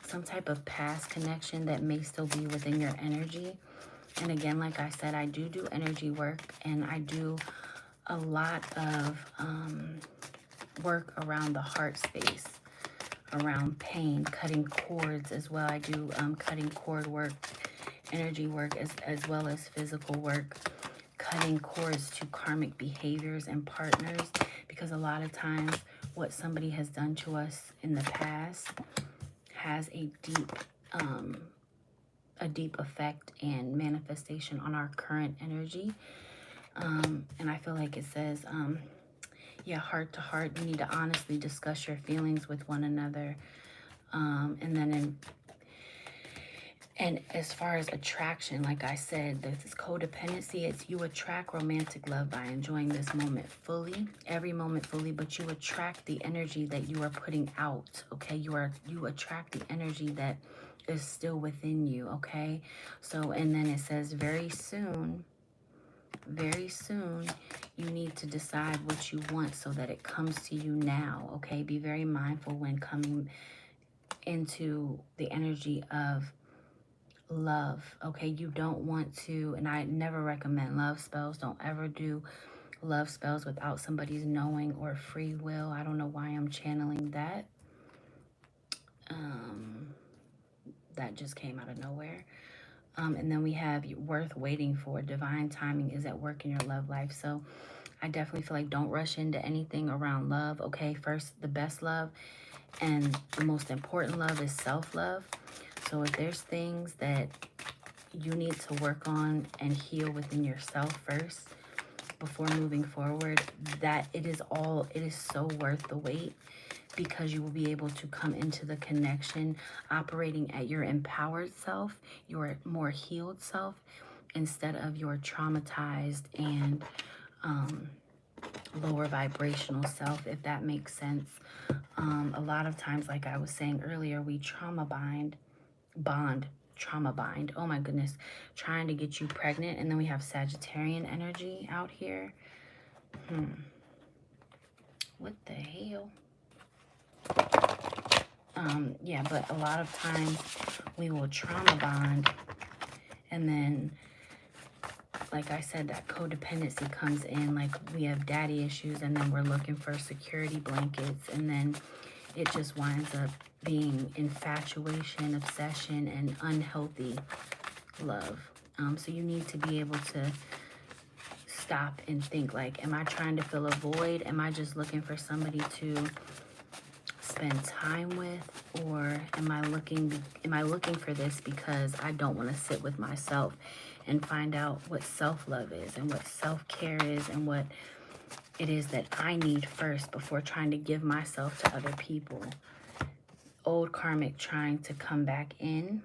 some type of past connection that may still be within your energy. And again, like I said, I do energy work, and I do a lot of work around the heart space, around pain, cutting cords as well. I do cutting cord work, energy work, as well as physical work, cutting cords to karmic behaviors and partners, because a lot of times what somebody has done to us in the past has a deep effect and manifestation on our current energy. And I feel like it says, yeah, heart to heart, you need to honestly discuss your feelings with one another. And then And as far as attraction, like I said, this codependency, it's you attract romantic love by enjoying this moment fully, every moment fully, but you attract the energy that you are putting out, okay? You attract the energy that is still within you, okay? So, and then it says very soon, you need to decide what you want so that it comes to you now, okay? Be very mindful when coming into the energy of love, okay? You don't want to, and I never recommend love spells. Don't ever do love spells without somebody's knowing or free will. I don't know why I'm channeling that. That just came out of nowhere. And then we have worth waiting for. Divine timing is at work in your love life. So I definitely feel like don't rush into anything around love, okay? First, the best love and the most important love is self-love. So if there's things that you need to work on and heal within yourself first before moving forward, that it is so worth the wait, because you will be able to come into the connection operating at your empowered self, your more healed self, instead of your traumatized and lower vibrational self, if that makes sense. A lot of times, like I was saying earlier, we trauma bind, oh my goodness, trying to get you pregnant. And then we have Sagittarian energy out here. What the hell? Yeah, but a lot of times we will trauma bond, and then, like I said, that codependency comes in. Like, we have daddy issues, and then we're looking for security blankets, and then it just winds up being infatuation, obsession, and unhealthy love. So you need to be able to stop and think, like, am I trying to fill a void? Am I just looking for somebody to spend time with? Or am I looking for this because I don't want to sit with myself and find out what self-love is and what self-care is and what it is that I need first before trying to give myself to other people? Old karmic trying to come back in.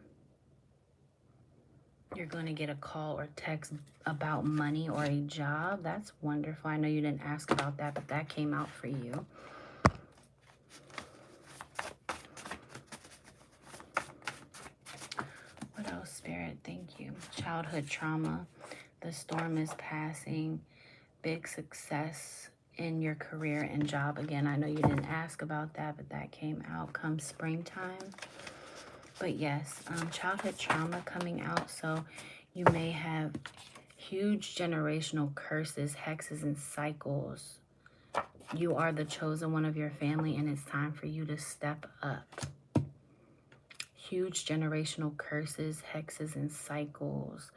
You're going to get a call or text about money or a job. That's wonderful. I know you didn't ask about that, but that came out for you. What else, Spirit? Thank you. Childhood trauma. The storm is passing. Big success in your career and job. Again, I know you didn't ask about that, but that came out come springtime. But yes, childhood trauma coming out. So you may have huge generational curses, hexes, and cycles. You are the chosen one of your family, and it's time for you to step up. Huge generational curses, hexes, and cycles.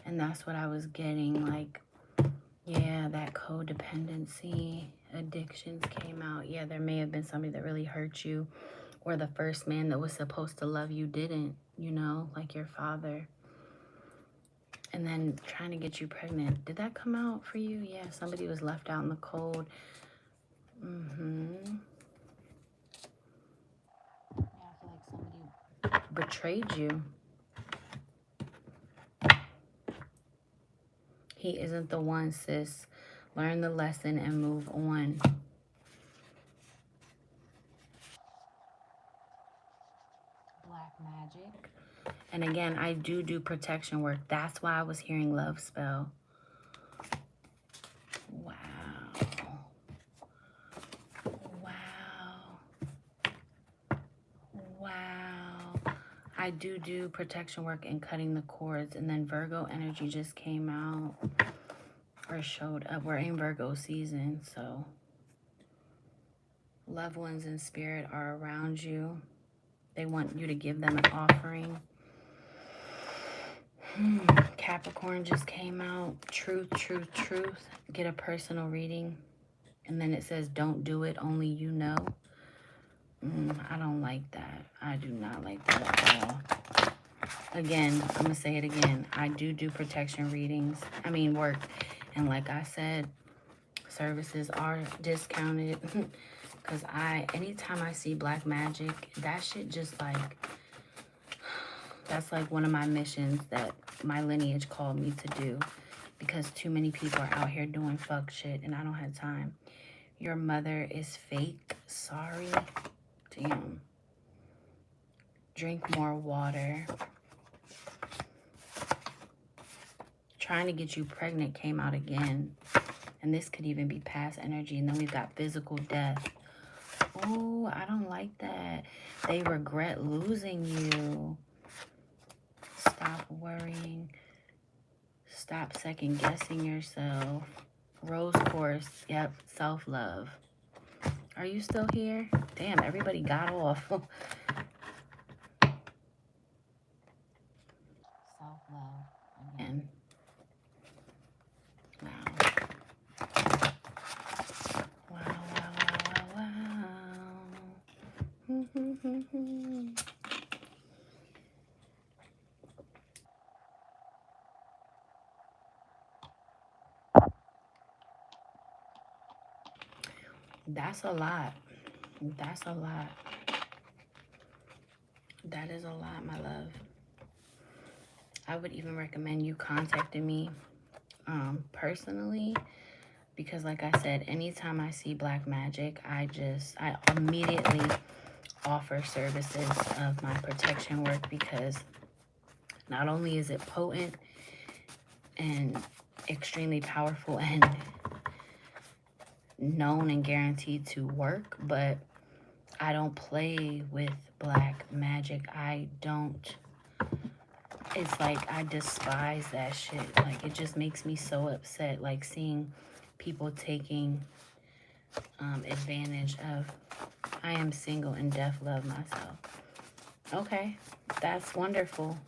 And that's what I was getting. Like, yeah, that codependency, addictions came out. Yeah, there may have been somebody that really hurt you, or the first man that was supposed to love you didn't, you know, like your father. And then trying to get you pregnant. Did that come out for you? Yeah, somebody was left out in the cold. Yeah, I feel like somebody betrayed you. He isn't the one, sis. Learn the lesson and move on. Black magic. And again, I do protection work. That's why I was hearing love spell. Wow. Wow. I do protection work and cutting the cords. And then Virgo energy just came out or showed up. We're in Virgo season, so loved ones in spirit are around you. They want you to give them an offering. Capricorn just came out. Truth. Get a personal reading. And then it says, don't do it, only you know. I don't like that. I do not like that at all. Again, I'm going to say it again. I do protection readings. Work. And like I said, services are discounted. Because anytime I see black magic, that shit just like, That's like one of my missions that my lineage called me to do, because too many people are out here doing fuck shit and I don't have time. Your mother is fake. Sorry. Damn. Drink more water. Trying to get you pregnant came out again. And this could even be past energy. And then we've got physical death. Oh, I don't like that. They regret losing you. Stop worrying. Stop second guessing yourself. Rose quartz. Yep, self-love. Are you still here? Damn, everybody got off. Self-love again. Wow. Wow, wow, wow, wow, wow. That's a lot. That's a lot. That is a lot, my love. I would even recommend you contacting me personally, because like I said, anytime I see black magic, I immediately offer services of my protection work, because not only is it potent and extremely powerful and known and guaranteed to work, but I don't play with black magic. I don't. It's like I despise that shit. Like, it just makes me so upset, like seeing people taking advantage of. I am single and deaf love myself. Okay, that's wonderful.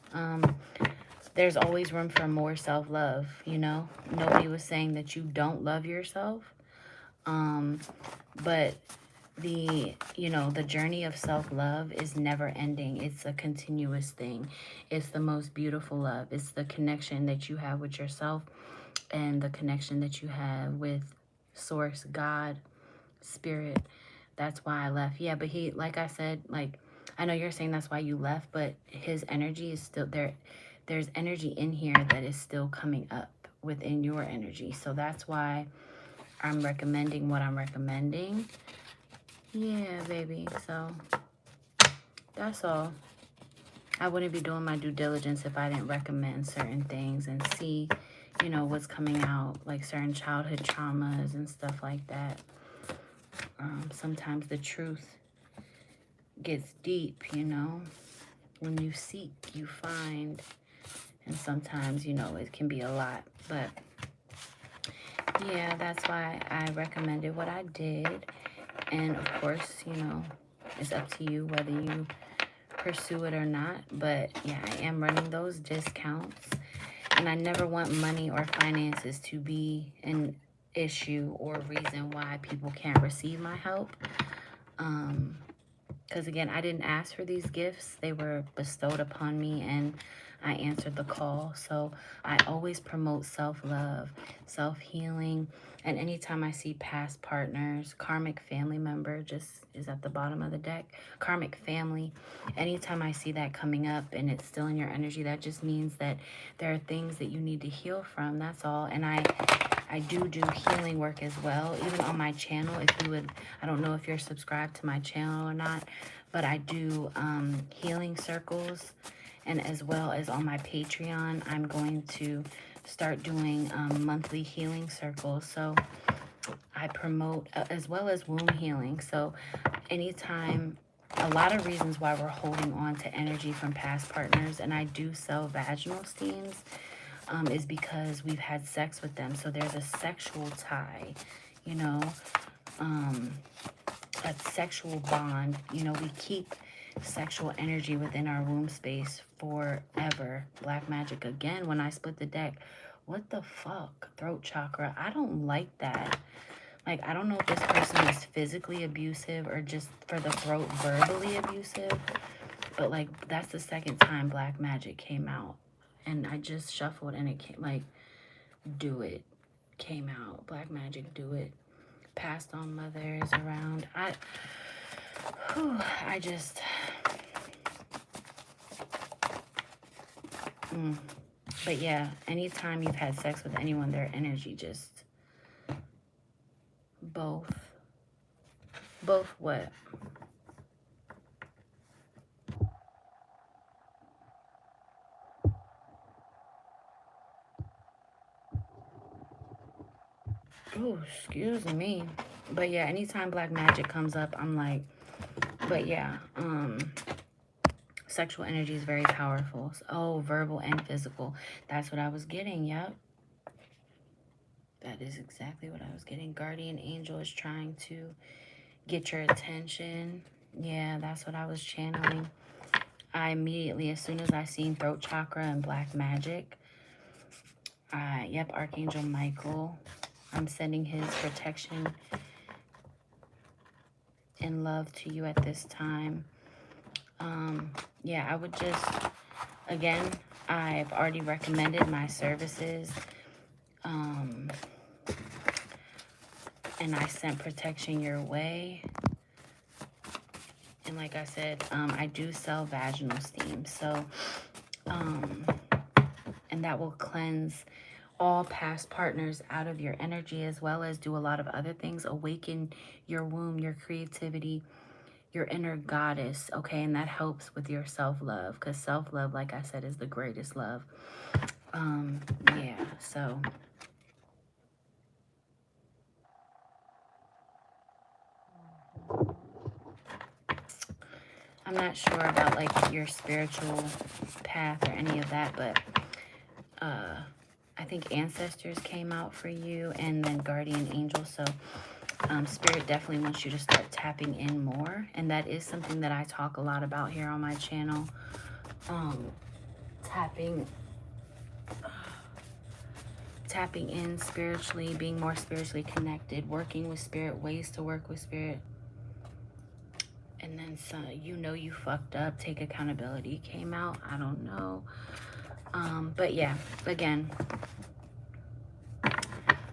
There's always room for more self-love, you know? Nobody was saying that you don't love yourself. But the journey of self-love is never ending. It's a continuous thing. It's the most beautiful love. It's the connection that you have with yourself and the connection that you have with source, God, spirit. That's why I left. Yeah, but he, like I said, like, I know you're saying that's why you left, but his energy is still there. There's energy in here that is still coming up within your energy. So that's why I'm recommending what I'm recommending. Yeah, baby. So that's all. I wouldn't be doing my due diligence if I didn't recommend certain things and see, what's coming out, like certain childhood traumas and stuff like that. Sometimes the truth gets deep, When you seek, you find. And sometimes, it can be a lot. But yeah, that's why I recommended what I did. And of course, it's up to you whether you pursue it or not. But yeah, I am running those discounts. And I never want money or finances to be an issue or reason why people can't receive my help. Because again, I didn't ask for these gifts. They were bestowed upon me and I answered the call. So I always promote self-love, self-healing. And anytime I see past partners, karmic family member just is at the bottom of the deck, karmic family. Anytime I see that coming up and it's still in your energy, that just means that there are things that you need to heal from. That's all. And I do healing work as well, even on my channel. If you would, I don't know if you're subscribed to my channel or not, but I do healing circles. And as well as on my Patreon, I'm going to start doing monthly healing circles. So I promote as well as womb healing. So anytime, a lot of reasons why we're holding on to energy from past partners, and I do sell vaginal steams, is because we've had sex with them. So there's a sexual tie, a sexual bond. We keep sexual energy within our womb space forever. Black magic again. When I split the deck, what the fuck? Throat chakra. I don't like that. Like, I don't know if this person is physically abusive or just for the throat verbally abusive, but like, that's the second time black magic came out. And I just shuffled and it came, like, do it came out. Black magic, do it. Passed on mothers around. I just, But yeah, anytime you've had sex with anyone, their energy just both what? Oh, excuse me. But yeah, anytime black magic comes up, I'm like, but yeah, sexual energy is very powerful. Oh, verbal and physical. That's what I was getting. Yep. That is exactly what I was getting. Guardian angel is trying to get your attention. Yeah, that's what I was channeling. I immediately, as soon as I seen throat chakra and black magic, yep, Archangel Michael, I'm sending his protection and love to you at this time. Yeah, I would just, again, I've already recommended my services. And I sent protection your way. And like I said, I do sell vaginal steam. So, and that will cleanse all past partners out of your energy, as well as do a lot of other things. Awaken your womb, your creativity, your inner goddess, okay? And that helps with your self-love, because self-love, like I said, is the greatest love. Yeah, so I'm not sure about like your spiritual path or any of that, but I think ancestors came out for you, and then guardian angels. So spirit definitely wants you to start tapping in more, and that is something that I talk a lot about here on my channel. Tapping in spiritually, being more spiritually connected, working with spirit, ways to work with spirit. And then you know you fucked up, take accountability came out. I don't know. But yeah, again,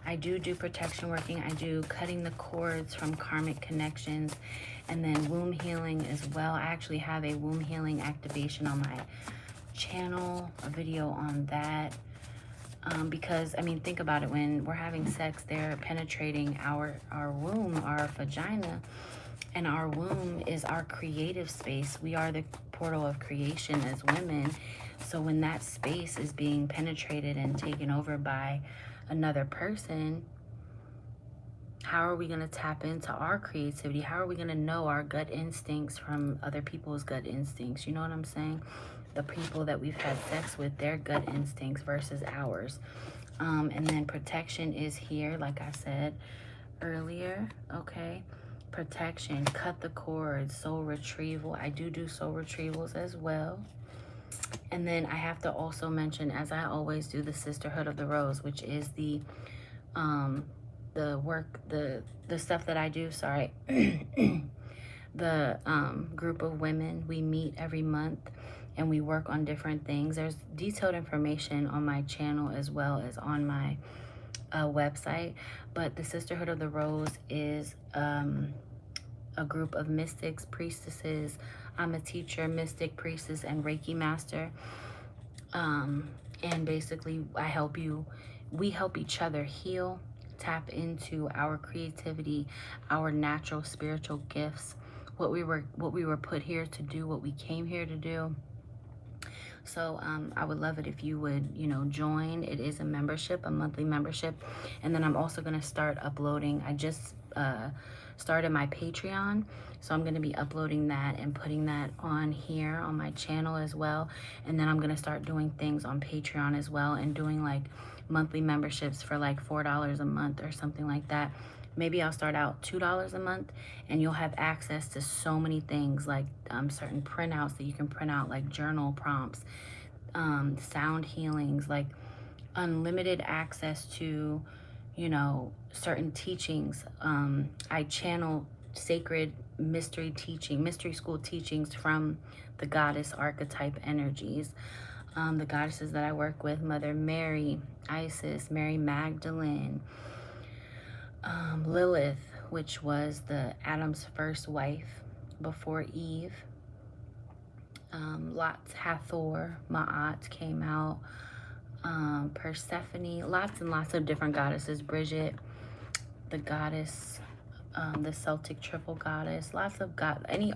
I do protection working. I do cutting the cords from karmic connections, and then womb healing as well. I actually have a womb healing activation on my channel, a video on that. Because, I mean, think about it. When we're having sex, they're penetrating our womb, our vagina. And our womb is our creative space. We are the portal of creation as women. So when that space is being penetrated and taken over by another person, how are we going to tap into our creativity? How are we going to know our gut instincts from other people's gut instincts? You know what I'm saying? The people that we've had sex with, their gut instincts versus ours. And then protection is here, like I said earlier, okay? Protection, cut the cords, soul retrieval. I do soul retrievals as well. And then I have to also mention, as I always do, the Sisterhood of the Rose, which is the work, the stuff that I do, sorry. The group of women, we meet every month and we work on different things. There's detailed information on my channel as well as on my website. But the Sisterhood of the Rose is a group of mystics, priestesses. I'm a teacher, mystic, priestess, and Reiki master. And basically, we help each other heal, tap into our creativity, our natural spiritual gifts, what we were put here to do, what we came here to do. So I would love it if you would, you know, join. It is a membership, a monthly membership. And then I'm also going to start uploading. I just started my Patreon. So I'm going to be uploading that and putting that on here on my channel as well. And then I'm going to start doing things on Patreon as well, and doing like monthly memberships for like $4 a month or something like that. Maybe I'll start out $2 a month, and you'll have access to so many things, like certain printouts that you can print out, like journal prompts, sound healings, like unlimited access to, you know, certain teachings. I channel sacred mystery school teachings from the goddess archetype energies. The goddesses that I work with, Mother Mary, Isis, Mary Magdalene, Lilith, which was the Adam's first wife before Eve. Lot's Hathor, Ma'at came out. Persephone, lots and lots of different goddesses. Bridget, the goddess, the Celtic triple goddess, lots of Kali,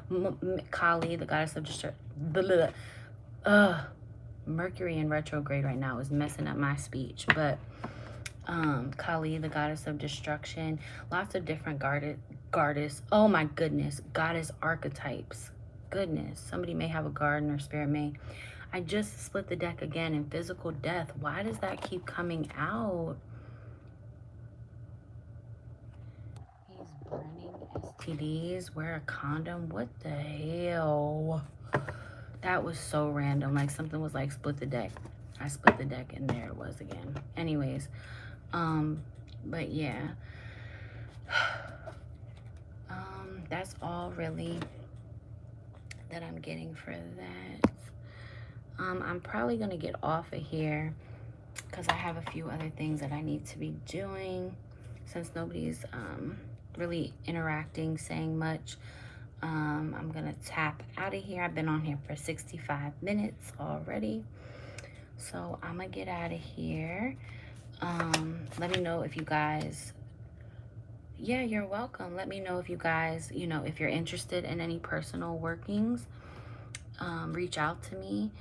the goddess of destruction. Mercury in retrograde right now is messing up my speech, but Kali, the goddess of destruction, lots of different goddess, oh my goodness, goddess archetypes. Goodness, somebody may have a garden or spirit may. I just split the deck again in physical death. Why does that keep coming out? He's burning STDs. Wear a condom. What the hell? That was so random. Like something was like split the deck. I split the deck and there it was again. Anyways, but yeah. That's all really that I'm getting for that. I'm probably gonna get off of here because I have a few other things that I need to be doing since nobody's really interacting, saying much. I'm gonna tap out of here. I've been on here for 65 minutes already, so I'm gonna get out of here. Let me know if you guys, yeah, you're welcome. Let me know if you guys, you know, if you're interested in any personal workings. Reach out to me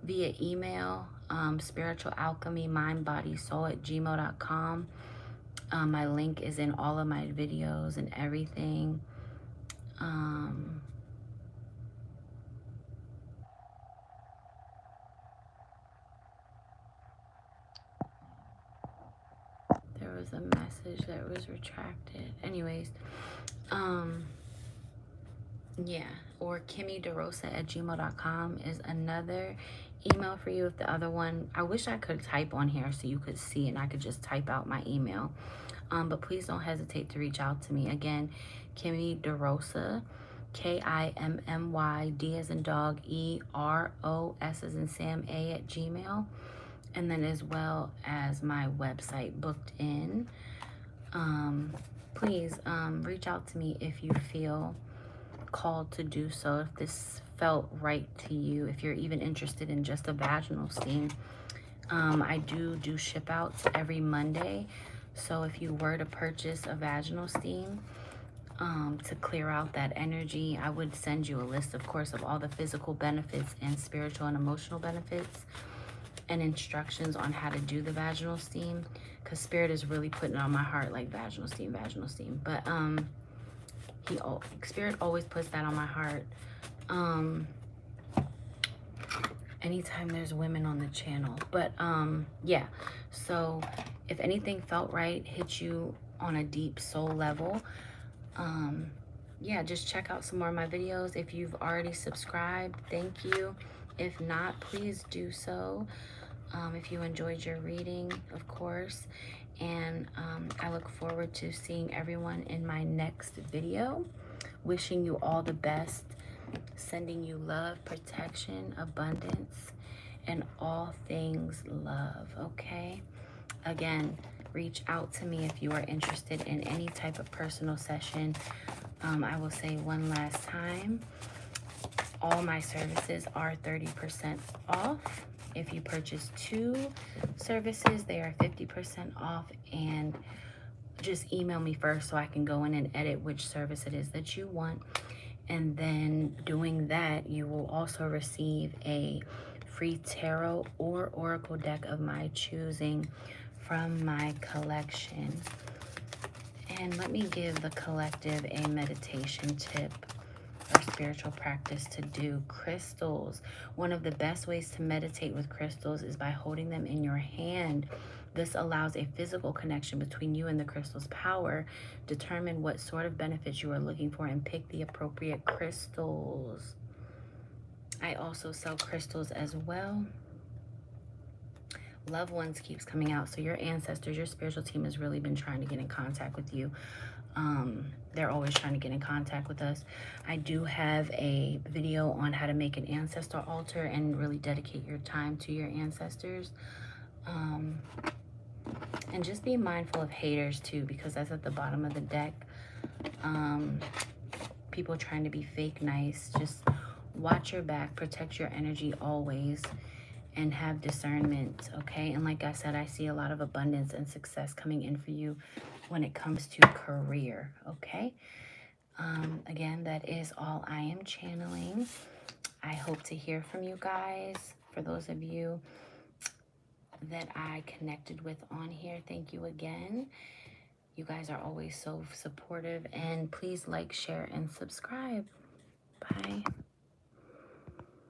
via email, spiritualalchemymindbodysoul@gmail.com. My link is in all of my videos and everything. There was a message that was retracted. Anyways, yeah, or kimmyderosa@gmail.com is another email for you. If the other one, I wish I could type on here so you could see and I could just type out my email. But please don't hesitate to reach out to me. Again, Kimmy DeRosa, KIMMY, D as in dog, EROS as in Sam, @gmail. And then as well as my website, Booked In. Please reach out to me if you feel called to do so, if this felt right to you, if you're even interested in just a vaginal steam. I do ship outs every Monday, so if you were to purchase a vaginal steam to clear out that energy, I would send you a list, of course, of all the physical benefits and spiritual and emotional benefits and instructions on how to do the vaginal steam, because Spirit is really putting it on my heart, like vaginal steam. But Spirit always puts that on my heart. Anytime there's women on the channel. But yeah, so if anything felt right, hit you on a deep soul level, yeah, just check out some more of my videos. If you've already subscribed, thank you. If not, please do so. If you enjoyed your reading, of course. And I look forward to seeing everyone in my next video. Wishing you all the best. Sending you love, protection, abundance, and all things love, okay? Again, reach out to me if you are interested in any type of personal session. I will say one last time, all my services are 30% off. If you purchase 2 services, they are 50% off. And just email me first so I can go in and edit which service it is that you want. And then doing that, you will also receive a free tarot or oracle deck of my choosing from my collection. And let me give the collective a meditation tip or spiritual practice to do. Crystals. One of the best ways to meditate with crystals is by holding them in your hand. This allows a physical connection between you and the crystal's power. Determine what sort of benefits you are looking for and pick the appropriate crystals. I also sell crystals as well. Loved ones keeps coming out. So your ancestors, your spiritual team has really been trying to get in contact with you. They're always trying to get in contact with us. I do have a video on how to make an ancestor altar and really dedicate your time to your ancestors. And just be mindful of haters too, because that's at the bottom of the deck. People trying to be fake nice. Just watch your back, protect your energy always, and have discernment, okay? And like I said, I see a lot of abundance and success coming in for you when it comes to career, okay? Again, that is all I am channeling. I hope to hear from you guys. For those of you that I connected with on here, thank you again. You guys are always so supportive, and please like, share, and subscribe. Bye.